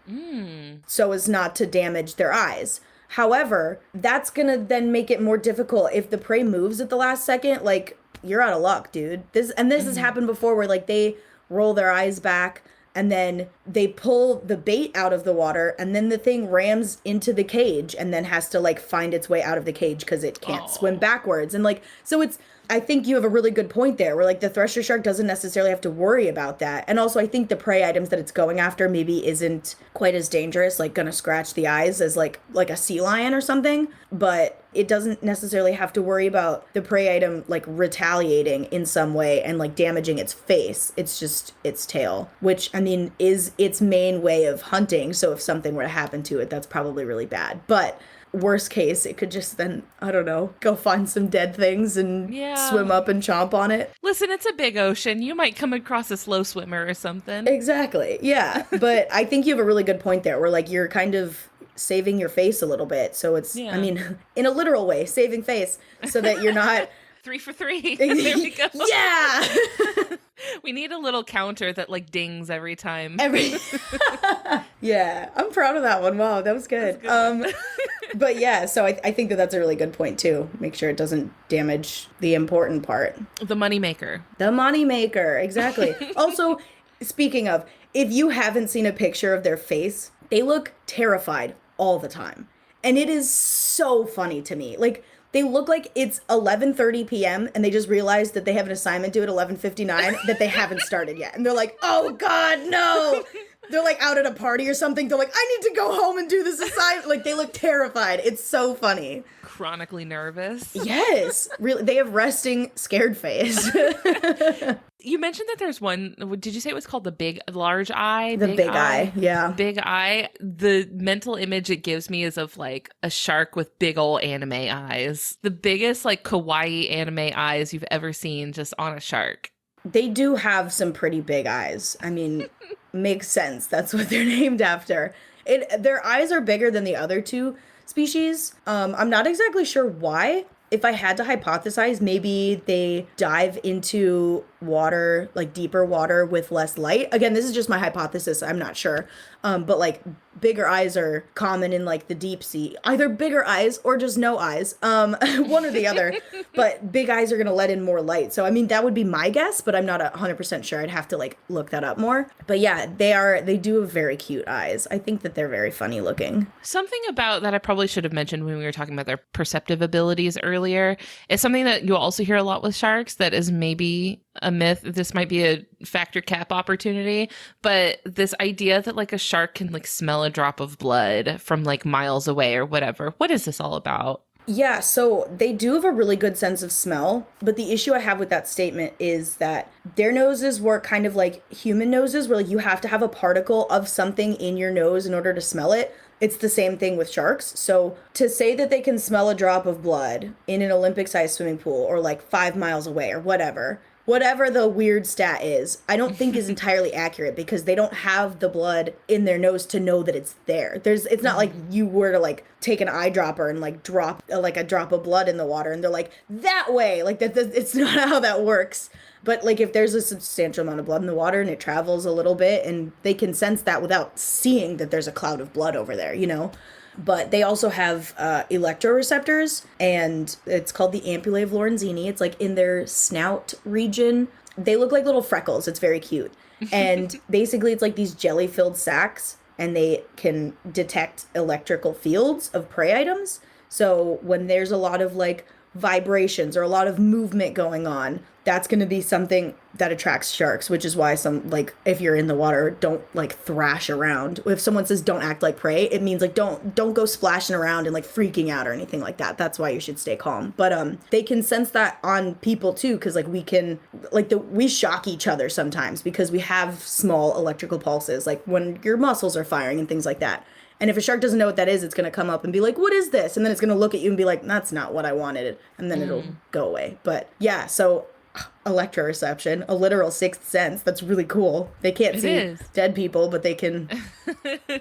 Speaker 2: so as not to damage their eyes. However, that's gonna then make it more difficult if the prey moves at the last second. Like, you're out of luck, dude. This has happened before where like they roll their eyes back and then they pull the bait out of the water, and then the thing rams into the cage and then has to like find its way out of the cage because it can't swim backwards. And like, so it's, I think you have a really good point there where like the thresher shark doesn't necessarily have to worry about that. And also I think the prey items that it's going after maybe isn't quite as dangerous, like gonna scratch the eyes as like a sea lion or something, but it doesn't necessarily have to worry about the prey item like retaliating in some way and like damaging its face. It's just its tail, which I mean is its main way of hunting. So if something were to happen to it, that's probably really bad. But worst case, it could just then, I don't know, go find some dead things and swim up and chomp on it.
Speaker 1: Listen, it's a big ocean. You might come across a slow swimmer or something.
Speaker 2: Exactly. Yeah. But I think you have a really good point there where like you're kind of saving your face a little bit. So it's, I mean, in a literal way, saving face so that you're not
Speaker 1: 3 for 3. There we go.
Speaker 2: Yeah.
Speaker 1: We need a little counter that like dings every time.
Speaker 2: Yeah, I'm proud of that one. Wow, that was good. But yeah, so I think that that's a really good point too. Make sure it doesn't damage the important part.
Speaker 1: The moneymaker.
Speaker 2: The moneymaker, exactly. Also, speaking of, if you haven't seen a picture of their face, they look terrified all the time. And it is so funny to me. Like, they look like it's 11:30 p.m. and they just realized that they have an assignment due at 11:59 that they haven't started yet. And they're like, oh God, no. They're like out at a party or something. They're like, I need to go home and do this assignment. Like, they look terrified. It's so funny.
Speaker 1: Chronically nervous.
Speaker 2: Yes. Really, they have resting scared face.
Speaker 1: You mentioned that there's one, did you say it was called the large eye?
Speaker 2: The big eye, yeah.
Speaker 1: Big eye. The mental image it gives me is of like a shark with big old anime eyes. The biggest like kawaii anime eyes you've ever seen just on a shark.
Speaker 2: They do have some pretty big eyes. I mean, makes sense. That's what they're named after. Their eyes are bigger than the other two species. I'm not exactly sure why. If I had to hypothesize, maybe they dive into water, like deeper water with less light. Again, this is just my hypothesis. I'm not sure. But like bigger eyes are common in like the deep sea. Either bigger eyes or just no eyes. One or the other. But big eyes are going to let in more light. So, I mean, that would be my guess, but I'm not 100% sure. I'd have to like look that up more. But yeah, they do have very cute eyes. I think that they're very funny looking. Something
Speaker 1: about that I probably should have mentioned when we were talking about their perceptive abilities earlier is something that you'll also hear a lot with sharks that is maybe a myth. This might be a factor cap opportunity, but this idea that like a shark can like smell a drop of blood from like miles away or whatever. What is this all about?
Speaker 2: Yeah, so they do have a really good sense of smell, but the issue I have with that statement is that their noses work kind of like human noses, where like you have to have a particle of something in your nose in order to smell it. It's the same thing with sharks. So to say that they can smell a drop of blood in an Olympic-sized swimming pool or like 5 miles away or whatever the weird stat is, I don't think is entirely accurate because they don't have the blood in their nose to know that it's there. It's not like you were to like take an eyedropper and like drop like a drop of blood in the water and they're like that way. Like that it's not how that works. But like if there's a substantial amount of blood in the water and it travels a little bit and they can sense that without seeing that there's a cloud of blood over there, you know? But they also have electroreceptors, and it's called the ampullae of Lorenzini. It's like in their snout region. They look like little freckles. It's very cute. And basically it's like these jelly-filled sacs, and they can detect electrical fields of prey items. So when there's a lot of like vibrations or a lot of movement going on, that's going to be something that attracts sharks, which is why some, like, if you're in the water, don't like thrash around. If someone says don't act like prey, it means like don't go splashing around and like freaking out or anything like that. That's why you should stay calm. But they can sense that on people too, because like we shock each other sometimes because we have small electrical pulses, like when your muscles are firing and things like that. And if a shark doesn't know what that is, it's going to come up and be like, what is this? And then it's going to look at you and be like, that's not what I wanted. And then it'll go away. But yeah, so electroreception, a literal sixth sense. That's really cool. They can't see dead people, but they can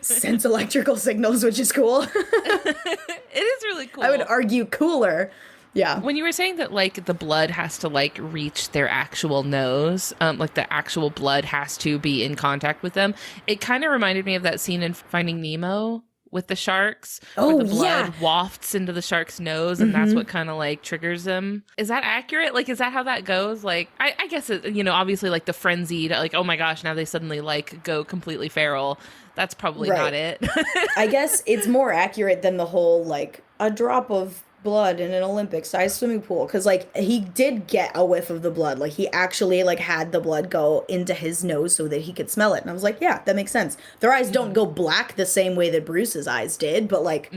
Speaker 2: sense electrical signals, which is cool.
Speaker 1: It is really cool.
Speaker 2: I would argue cooler. Yeah.
Speaker 1: When you were saying that like the blood has to like reach their actual nose, like the actual blood has to be in contact with them, it kind of reminded me of that scene in Finding Nemo with the sharks,
Speaker 2: Oh,
Speaker 1: where the blood
Speaker 2: yeah.
Speaker 1: wafts into the shark's nose, and that's what kind of like triggers him. Is that accurate? Like, is that how that goes? Like, I guess it, obviously like the frenzied, like, oh my gosh, now they suddenly like go completely feral. That's probably not it.
Speaker 2: I guess it's more accurate than the whole like a drop of blood in an Olympic-sized swimming pool, because like he did get a whiff of the blood, like he actually like had the blood go into his nose so that he could smell it, and I was like, yeah, that makes sense. Their eyes don't go black the same way that Bruce's eyes did, but like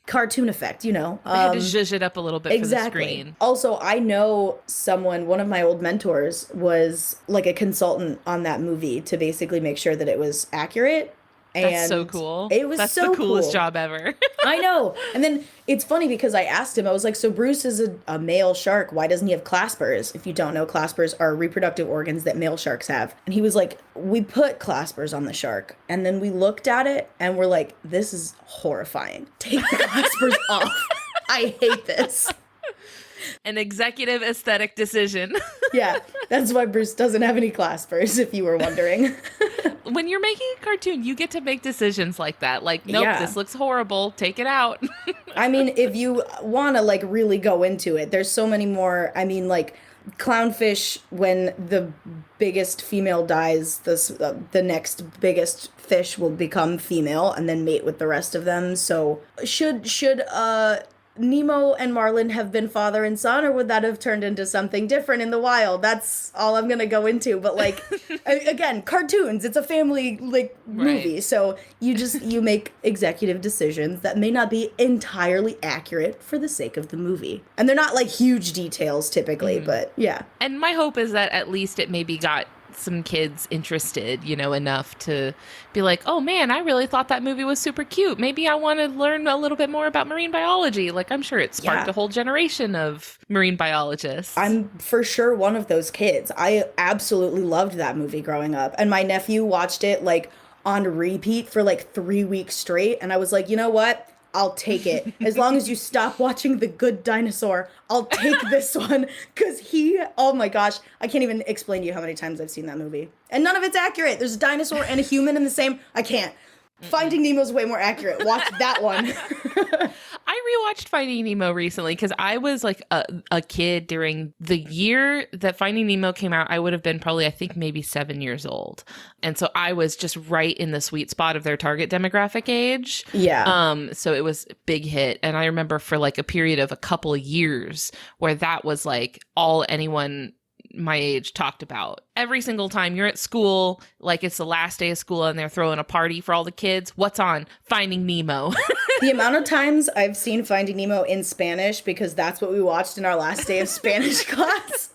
Speaker 2: cartoon effect,
Speaker 1: They had to zhuzh it up a little bit for the screen.
Speaker 2: Also, I know one of my old mentors was like a consultant on that movie to basically make sure that it was accurate.
Speaker 1: That's so cool.
Speaker 2: That's so
Speaker 1: the coolest
Speaker 2: cool.
Speaker 1: job ever.
Speaker 2: I know. And then it's funny because I asked him, I was like, so Bruce is a male shark. Why doesn't he have claspers? If you don't know, claspers are reproductive organs that male sharks have. And he was like, we put claspers on the shark. And then we looked at it and we're like, this is horrifying. Take the claspers off. I hate this.
Speaker 1: An executive aesthetic decision.
Speaker 2: Yeah, that's why Bruce doesn't have any claspers, if you were wondering.
Speaker 1: When you're making a cartoon, you get to make decisions like that. Like, nope, this looks horrible. Take it out.
Speaker 2: I mean, if you want to like really go into it, there's so many more. I mean, like clownfish, when the biggest female dies, the next biggest fish will become female and then mate with the rest of them. So should Nemo and Marlin have been father and son, or would that have turned into something different in the wild? That's all I'm gonna go into. But like, again, cartoons, it's a family like movie, so you make executive decisions that may not be entirely accurate for the sake of the movie, and they're not like huge details typically, but yeah.
Speaker 1: And my hope is that at least it maybe got some kids interested, enough to be like, oh man, I really thought that movie was super cute. Maybe I want to learn a little bit more about marine biology. Like, I'm sure it sparked a whole generation of marine biologists.
Speaker 2: I'm for sure one of those kids. I absolutely loved that movie growing up. And my nephew watched it like on repeat for like 3 weeks straight. And I was like, you know what? I'll take it. As long as you stop watching The Good Dinosaur, I'll take this one. Because oh my gosh, I can't even explain to you how many times I've seen that movie. And none of it's accurate. There's a dinosaur and a human in the same, I can't. Finding Nemo's way more accurate. Watch that one.
Speaker 1: I rewatched Finding Nemo recently because I was like a kid during the year that Finding Nemo came out. I would have been probably, I think, maybe 7 years old. And so I was just right in the sweet spot of their target demographic age.
Speaker 2: Yeah.
Speaker 1: So it was a big hit. And I remember for like a period of a couple of years where that was like all anyone my age talked about. Every single time you're at school, like it's the last day of school and they're throwing a party for all the kids. What's on? Finding Nemo.
Speaker 2: The amount of times I've seen Finding Nemo in Spanish, because that's what we watched in our last day of Spanish class.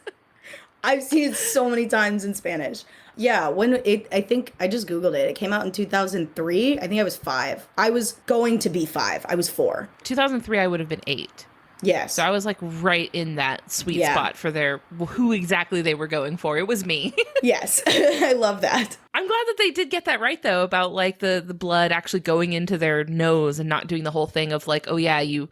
Speaker 2: I've seen it so many times in Spanish. Yeah, I think I just Googled it. It came out in 2003. I think I was 5. I was going to be 5. I was 4.
Speaker 1: 2003, I would have been 8.
Speaker 2: Yes.
Speaker 1: So I was like right in that sweet spot for who exactly they were going for. It was me.
Speaker 2: Yes. I love that.
Speaker 1: I'm glad that they did get that right, though, about like the blood actually going into their nose and not doing the whole thing of like, oh yeah, you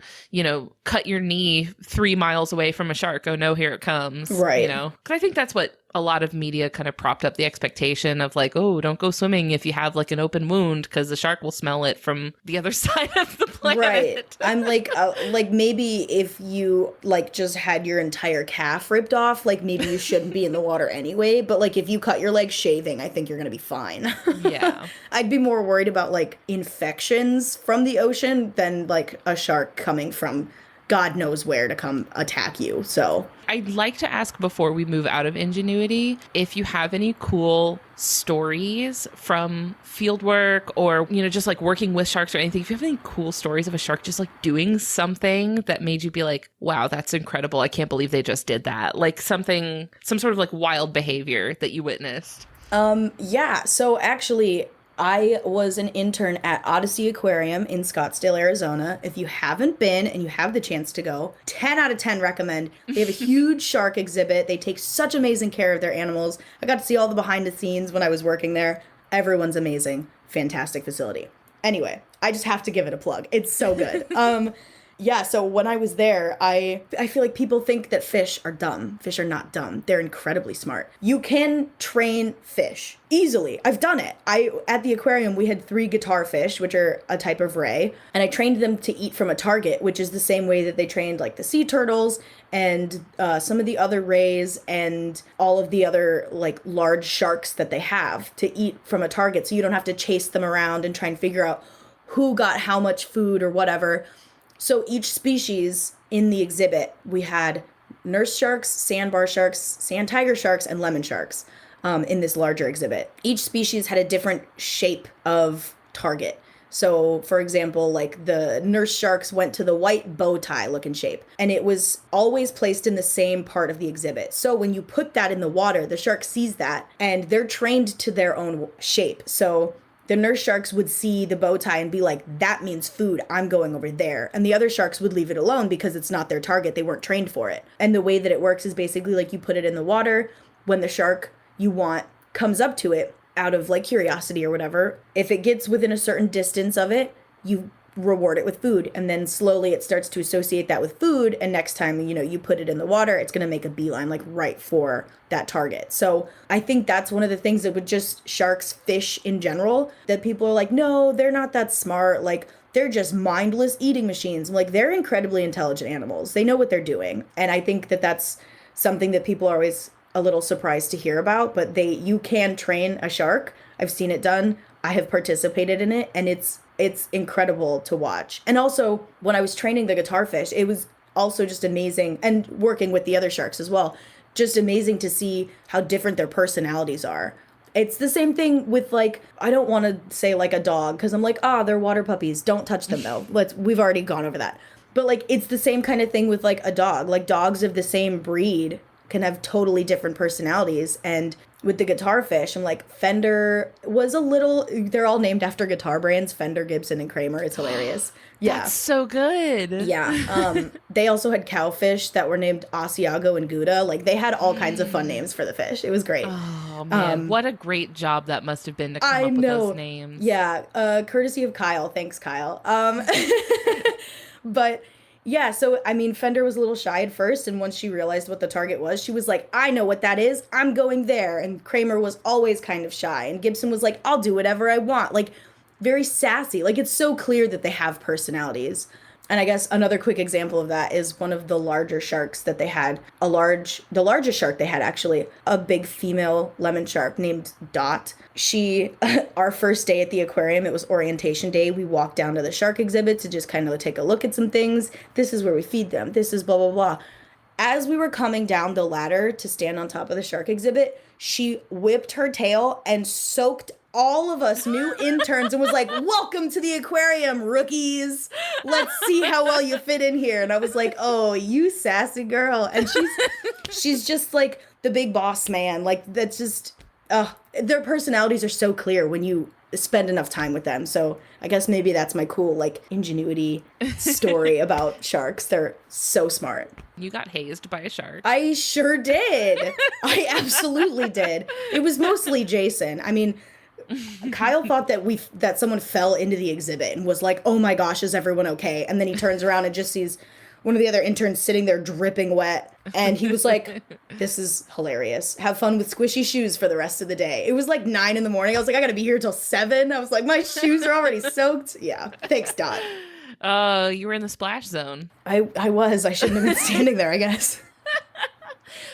Speaker 1: cut your knee 3 miles away from a shark. Oh no, here it comes.
Speaker 2: Right.
Speaker 1: Because I think that's what a lot of media kind of propped up the expectation of like, oh, don't go swimming if you have like an open wound because the shark will smell it from the other side of the planet.
Speaker 2: Right. I'm like maybe if you like just had your entire calf ripped off, like maybe you shouldn't be in the water anyway. But like if you cut your leg shaving, I think you're going to be fine.
Speaker 1: Yeah.
Speaker 2: I'd be more worried about like infections from the ocean than like a shark coming from God knows where to come attack you. So
Speaker 1: I'd like to ask before we move out of Ingenuity, if you have any cool stories from field work or, just like working with sharks or anything. If you have any cool stories of a shark just like doing something that made you be like, wow, that's incredible. I can't believe they just did that. Like some sort of like wild behavior that you witnessed.
Speaker 2: Yeah. So actually, I was an intern at Odyssey Aquarium in Scottsdale, Arizona. If you haven't been and you have the chance to go, 10 out of 10 recommend. They have a huge shark exhibit. They take such amazing care of their animals. I got to see all the behind the scenes when I was working there. Everyone's amazing. Fantastic facility. Anyway, I just have to give it a plug. It's so good. Yeah, so when I was there, I feel like people think that fish are dumb. Fish are not dumb. They're incredibly smart. You can train fish easily. I've done it. I at the aquarium we had 3 guitar fish, which are a type of ray, and I trained them to eat from a target, which is the same way that they trained like the sea turtles and some of the other rays and all of the other like large sharks that they have to eat from a target, so you don't have to chase them around and try and figure out who got how much food or whatever. So each species in the exhibit, we had nurse sharks, sandbar sharks, sand tiger sharks, and lemon sharks in this larger exhibit. Each species had a different shape of target. So, for example, like the nurse sharks went to the white bow tie looking shape, and it was always placed in the same part of the exhibit. So when you put that in the water, the shark sees that, and they're trained to their own shape. So the nurse sharks would see the bow tie and be like, that means food, I'm going over there. And the other sharks would leave it alone because it's not their target. They weren't trained for it. And the way that it works is basically like you put it in the water. When the shark you want comes up to it out of like curiosity or whatever, if it gets within a certain distance of it, you reward it with food, and then slowly it starts to associate that with food, and next time you put it in the water, it's going to make a beeline like right for that target. So I think that's one of the things that with just sharks, fish in general, that people are like, no, they're not that smart, like they're just mindless eating machines. Like, they're incredibly intelligent animals, they know what they're doing. And I think that that's something that people are always a little surprised to hear about, but you can train a shark. I've seen it done, I have participated in it, and it's incredible to watch. And also, when I was training the guitar fish, it was also just amazing, and working with the other sharks as well, just amazing to see how different their personalities are. It's the same thing with, like, I don't want to say like a dog, because I'm like, they're water puppies. Don't touch them though. We've already gone over that. But like, it's the same kind of thing with like a dog. Like, dogs of the same breed can have totally different personalities. And with the guitar fish, I'm like, Fender was they're all named after guitar brands, Fender, Gibson, and Kramer. It's hilarious. Yeah.
Speaker 1: That's so good.
Speaker 2: Yeah. They also had cowfish that were named Asiago and Gouda. Like, they had all kinds of fun names for the fish. It was great.
Speaker 1: Oh, man. What a great job that must have been to come up with those names.
Speaker 2: Yeah. Courtesy of Kyle. Thanks, Kyle. But yeah, so I mean, Fender was a little shy at first, and once she realized what the target was, she was like, I know what that is, I'm going there. And Kramer was always kind of shy, and Gibson was like, I'll do whatever I want. Like, very sassy. Like, it's so clear that they have personalities. And I guess another quick example of that is one of the larger sharks that they had, the largest shark they had, actually, a big female lemon shark named Dot. Our first day at the aquarium, it was orientation day. We walked down to the shark exhibit to just kind of take a look at some things. This is where we feed them. This is blah, blah, blah. As we were coming down the ladder to stand on top of the shark exhibit, she whipped her tail and soaked all of us new interns and was like, welcome to the aquarium, rookies. Let's see how well you fit in here. And I was like, oh, you sassy girl. And she's just like the big boss man. Like, that's just, their personalities are so clear when you spend enough time with them. So I guess maybe that's my cool, like, ingenuity story about sharks. They're so smart.
Speaker 1: You got hazed by a shark.
Speaker 2: I sure did. I absolutely did. It was mostly Jason. I mean, Kyle thought that someone fell into the exhibit and was like, oh my gosh, is everyone okay? And then he turns around and just sees one of the other interns sitting there dripping wet. And he was like, this is hilarious. Have fun with squishy shoes for the rest of the day. It was like 9 a.m. I was like, I gotta be here till 7. I was like, my shoes are already soaked. Yeah. Thanks, Dot.
Speaker 1: You were in the splash zone.
Speaker 2: I was. I shouldn't have been standing there, I guess.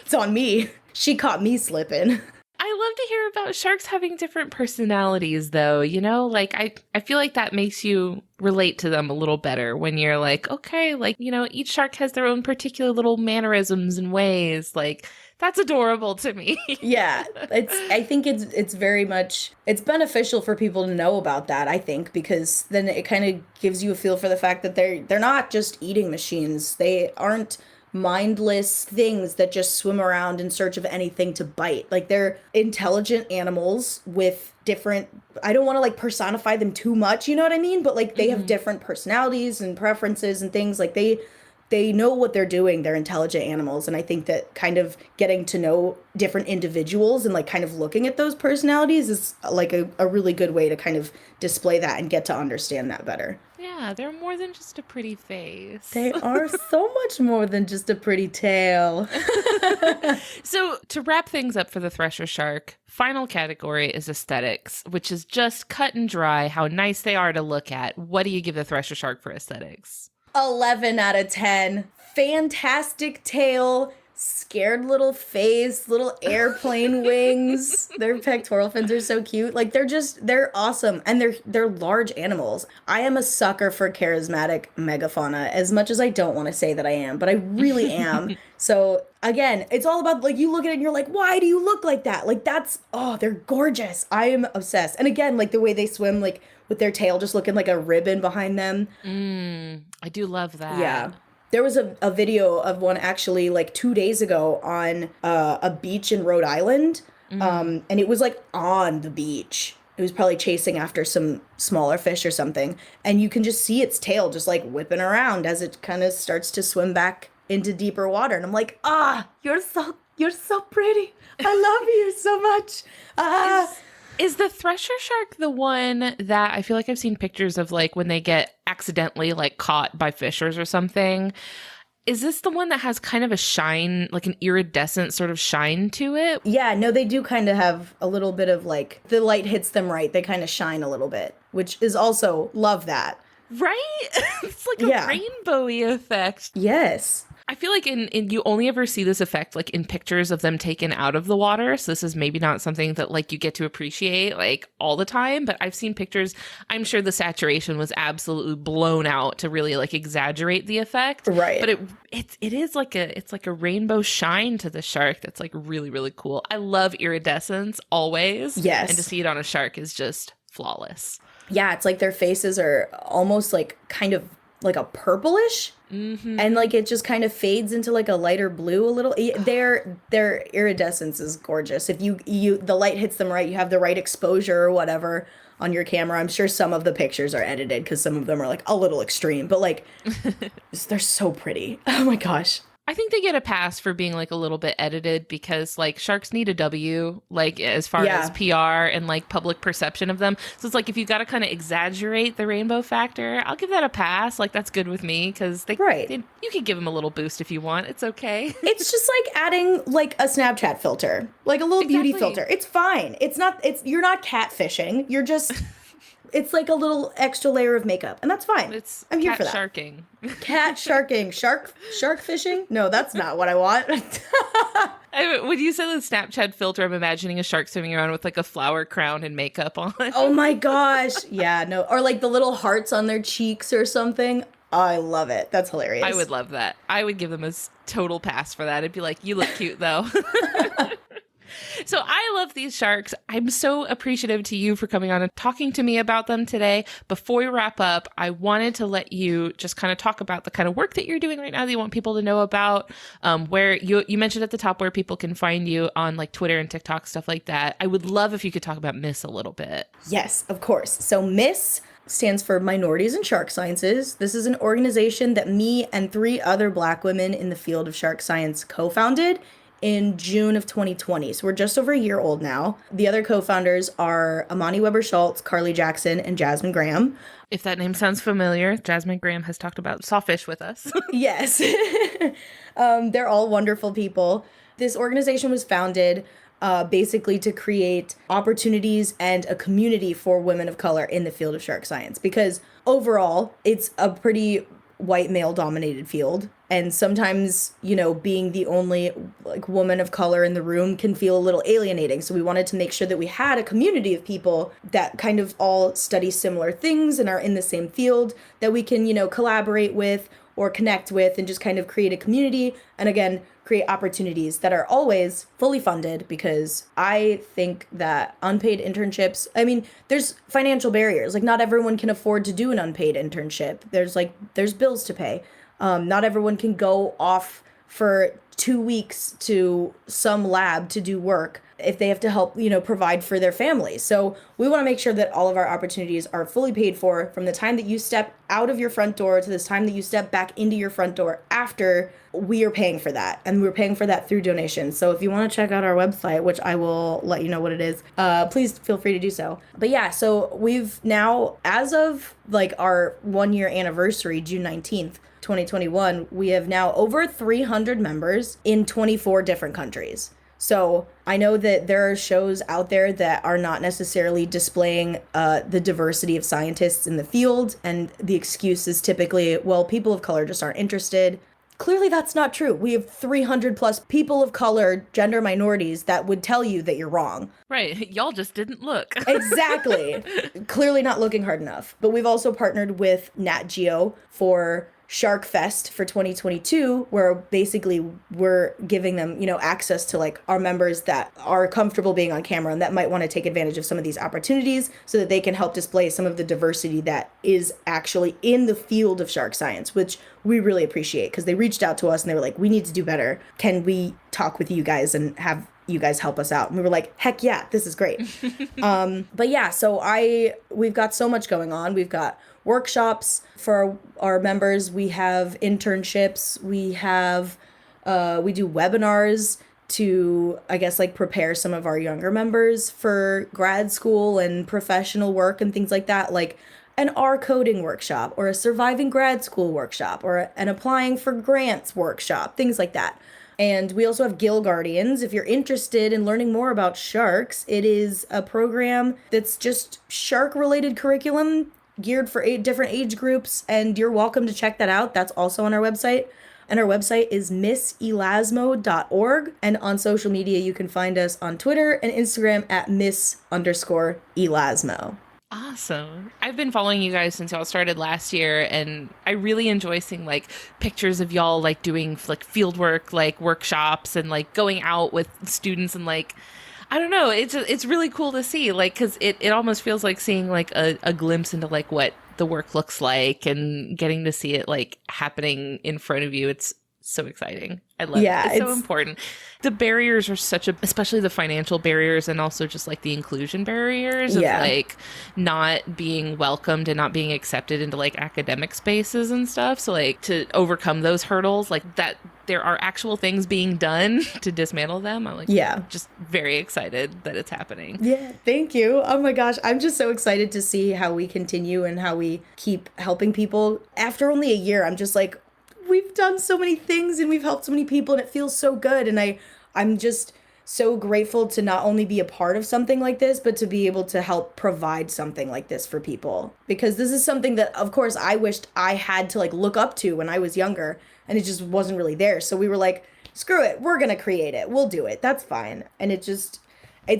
Speaker 2: It's on me. She caught me slipping.
Speaker 1: I love to hear about sharks having different personalities, though. Like, I feel like that makes you relate to them a little better when you're like, okay, like, each shark has their own particular little mannerisms and ways. Like, that's adorable to me.
Speaker 2: Yeah, I think it's very much, it's beneficial for people to know about that, I think, because then it kind of gives you a feel for the fact that they're not just eating machines. They aren't mindless things that just swim around in search of anything to bite. Like, they're intelligent animals with different, I don't want to like personify them too much, you know what I mean? But like, they have different personalities and preferences and things. Like, they they know what they're doing. They're intelligent animals. And I think that kind of getting to know different individuals and like kind of looking at those personalities is like a really good way to kind of display that and get to understand that better.
Speaker 1: Yeah, they're more than just a pretty face.
Speaker 2: They are so much more than just a pretty tail.
Speaker 1: So to wrap things up for the Thresher shark, final category is aesthetics, which is just cut and dry how nice they are to look at. What do you give the Thresher shark for aesthetics?
Speaker 2: 11 out of 10. Fantastic tail, scared little face, little airplane wings. Their pectoral fins are so cute. Like they're awesome, and they're large animals. I am a sucker for charismatic megafauna, as much as I don't want to say that I am, but I really am. So again, it's all about like you look at it and you're like, why do you look like that? Like they're gorgeous. I am obsessed. And again, like the way they swim, like with their tail just looking like a ribbon behind them.
Speaker 1: I do love that.
Speaker 2: Yeah. There was a video of one actually like 2 days ago on a beach in Rhode Island. And it was like on the beach. It was probably chasing after some smaller fish or something. And you can just see its tail just like whipping around as it kind of starts to swim back into deeper water. And I'm like, you're so pretty. I love you so much.
Speaker 1: Is the Thresher shark the one that I feel like I've seen pictures of, like when they get accidentally like caught by fishers or something? Is this the one that has kind of a shine, like an iridescent sort of shine to it?
Speaker 2: Yeah, no, they do kind of have a little bit of like, the light hits them right. They kind of shine a little bit, which is also, love that.
Speaker 1: Right? It's like a rainbowy effect.
Speaker 2: Yes.
Speaker 1: I feel like in you only ever see this effect like in pictures of them taken out of the water. So this is maybe not something that like you get to appreciate like all the time, but I've seen pictures. I'm sure the saturation was absolutely blown out to really like exaggerate the effect.
Speaker 2: Right.
Speaker 1: But it is like a rainbow shine to the shark that's like really, really cool. I love iridescence always.
Speaker 2: Yes.
Speaker 1: And to see it on a shark is just flawless.
Speaker 2: Yeah, it's like their faces are almost like kind of like a purplish. And like it just kind of fades into like a lighter blue a little. Their iridescence is gorgeous. If you the light hits them right, you have the right exposure or whatever on your camera. I'm sure some of the pictures are edited because some of them are like a little extreme, but like they're so pretty. Oh my gosh.
Speaker 1: I think they get a pass for being like a little bit edited because like sharks need a W, like as far as PR and like public perception of them. So it's like if you got to kind of exaggerate the rainbow factor, I'll give that a pass. Like that's good with me because you can give them a little boost if you want. It's okay.
Speaker 2: It's just like adding like a Snapchat filter, like a little beauty filter. It's fine. You're not catfishing. You're just... It's like a little extra layer of makeup, and that's fine. I'm here for that.
Speaker 1: Sharking.
Speaker 2: Cat sharking. Shark fishing? No, that's not what I want.
Speaker 1: When you say the Snapchat filter, I'm imagining a shark swimming around with like a flower crown and makeup on.
Speaker 2: Oh my gosh. Yeah, no. Or like the little hearts on their cheeks or something. Oh, I love it. That's hilarious.
Speaker 1: I would love that. I would give them a total pass for that. It'd be like, you look cute though. So I love these sharks. I'm so appreciative to you for coming on and talking to me about them today. Before we wrap up, I wanted to let you just kind of talk about the kind of work that you're doing right now that you want people to know about, where you mentioned at the top where people can find you on like Twitter and TikTok, stuff like that. I would love if you could talk about MISS a little bit.
Speaker 2: Yes, of course. So MISS stands for Minorities in Shark Sciences. This is an organization that me and 3 other Black women in the field of shark science co-founded in June of 2020. So we're just over a year old now. The other co-founders are Amani Weber-Schultz, Carly Jackson, and Jasmine Graham.
Speaker 1: If that name sounds familiar, Jasmine Graham has talked about sawfish with us.
Speaker 2: Yes. They're all wonderful people. This organization was founded basically to create opportunities and a community for women of color in the field of shark science, because overall it's a pretty white male dominated field. And sometimes, being the only like woman of color in the room can feel a little alienating. So we wanted to make sure that we had a community of people that kind of all study similar things and are in the same field that we can, collaborate with or connect with and just kind of create a community. And again, create opportunities that are always fully funded, because I think that unpaid internships, there's financial barriers. Like not everyone can afford to do an unpaid internship. There's bills to pay. Not everyone can go off for 2 weeks to some lab to do work if they have to help, provide for their families. So we want to make sure that all of our opportunities are fully paid for from the time that you step out of your front door to this time that you step back into your front door. After, we are paying for that, and we're paying for that through donations. So if you want to check out our website, which I will let you know what it is, please feel free to do so. But yeah, so we've now, as of like our 1 year anniversary, June 19th, 2021, we have now over 300 members in 24 different countries. So I know that there are shows out there that are not necessarily displaying the diversity of scientists in the field, and the excuse is typically, well, people of color just aren't interested. Clearly that's not true. We have 300 plus people of color, gender minorities, that would tell you that you're wrong.
Speaker 1: Right. Y'all just didn't look.
Speaker 2: Exactly. Clearly not looking hard enough. But we've also partnered with Nat Geo for Shark Fest for 2022, where basically we're giving them, access to like our members that are comfortable being on camera and that might want to take advantage of some of these opportunities so that they can help display some of the diversity that is actually in the field of shark science, which we really appreciate, because they reached out to us and they were like, we need to do better. Can we talk with you guys and have you guys help us out? And we were like, heck yeah, this is great. But yeah, so we've got so much going on. We've got workshops for our members. We have internships. We do webinars to, I guess, like prepare some of our younger members for grad school and professional work and things like that, like an R coding workshop or a surviving grad school workshop or an applying for grants workshop, things like that. And we also have Gill Guardians. If you're interested in learning more about sharks, it is a program that's just shark-related curriculum geared for 8 different age groups, and you're welcome to check that out. That's also on our website. And our website is misselasmo.org. And on social media, you can find us on Twitter and Instagram at miss_elasmo.
Speaker 1: Awesome. I've been following you guys since y'all started last year, and I really enjoy seeing like pictures of y'all like doing like field work, like workshops, and like going out with students, and like, I don't know, it's really cool to see, like, because it almost feels like seeing like a glimpse into like what the work looks like and getting to see it like happening in front of you. It's so exciting. I love it. It's so important. The barriers are especially the financial barriers, and also just like the inclusion barriers of like not being welcomed and not being accepted into like academic spaces and stuff. So like to overcome those hurdles, like that there are actual things being done to dismantle them. I'm like, just very excited that it's happening. Yeah.
Speaker 2: Thank you. Oh my gosh. I'm just so excited to see how we continue and how we keep helping people. After only a year, I'm just like, we've done so many things and we've helped so many people, and it feels so good. And I'm just so grateful to not only be a part of something like this, but to be able to help provide something like this for people. Because this is something that, of course, I wished I had to like look up to when I was younger, and it just wasn't really there. So we were like, screw it, we're going to create it. We'll do it. That's fine. And it's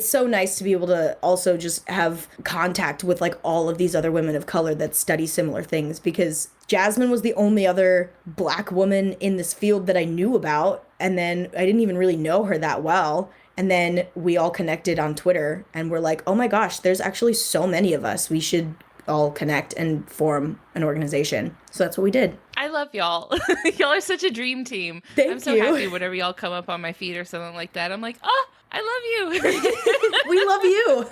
Speaker 2: so nice to be able to also just have contact with like all of these other women of color that study similar things, because Jasmine was the only other Black woman in this field that I knew about. And then I didn't even really know her that well. And then we all connected on Twitter and we're like, oh my gosh, there's actually so many of us. We should all connect and form an organization. So that's what we did.
Speaker 1: I love y'all. Y'all are such a dream team. I'm so happy whenever y'all come up on my feed or something like that. I'm like, oh, I love you.
Speaker 2: We love you.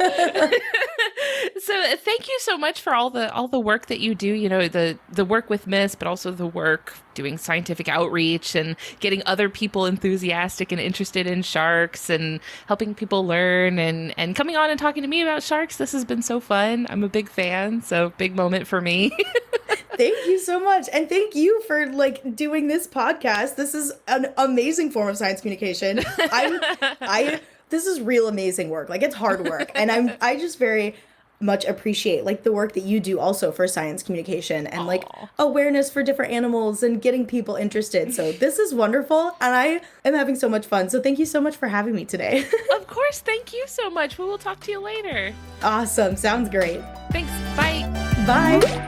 Speaker 1: So thank you so much for all the work that you do, you know, the work with MISS, but also the work doing scientific outreach and getting other people enthusiastic and interested in sharks and helping people learn and coming on and talking to me about sharks. This has been so fun. I'm a big fan, so big moment for me.
Speaker 2: Thank you so much. And thank you for like doing this podcast. This is an amazing form of science communication. This is real amazing work. Like, it's hard work. And I just very much appreciate like the work that you do also for science communication and like awareness for different animals and getting people interested. So this is wonderful. And I am having so much fun. So thank you so much for having me today.
Speaker 1: Of course. Thank you so much. We will talk to you later.
Speaker 2: Awesome. Sounds great.
Speaker 1: Thanks. Bye.
Speaker 2: Bye.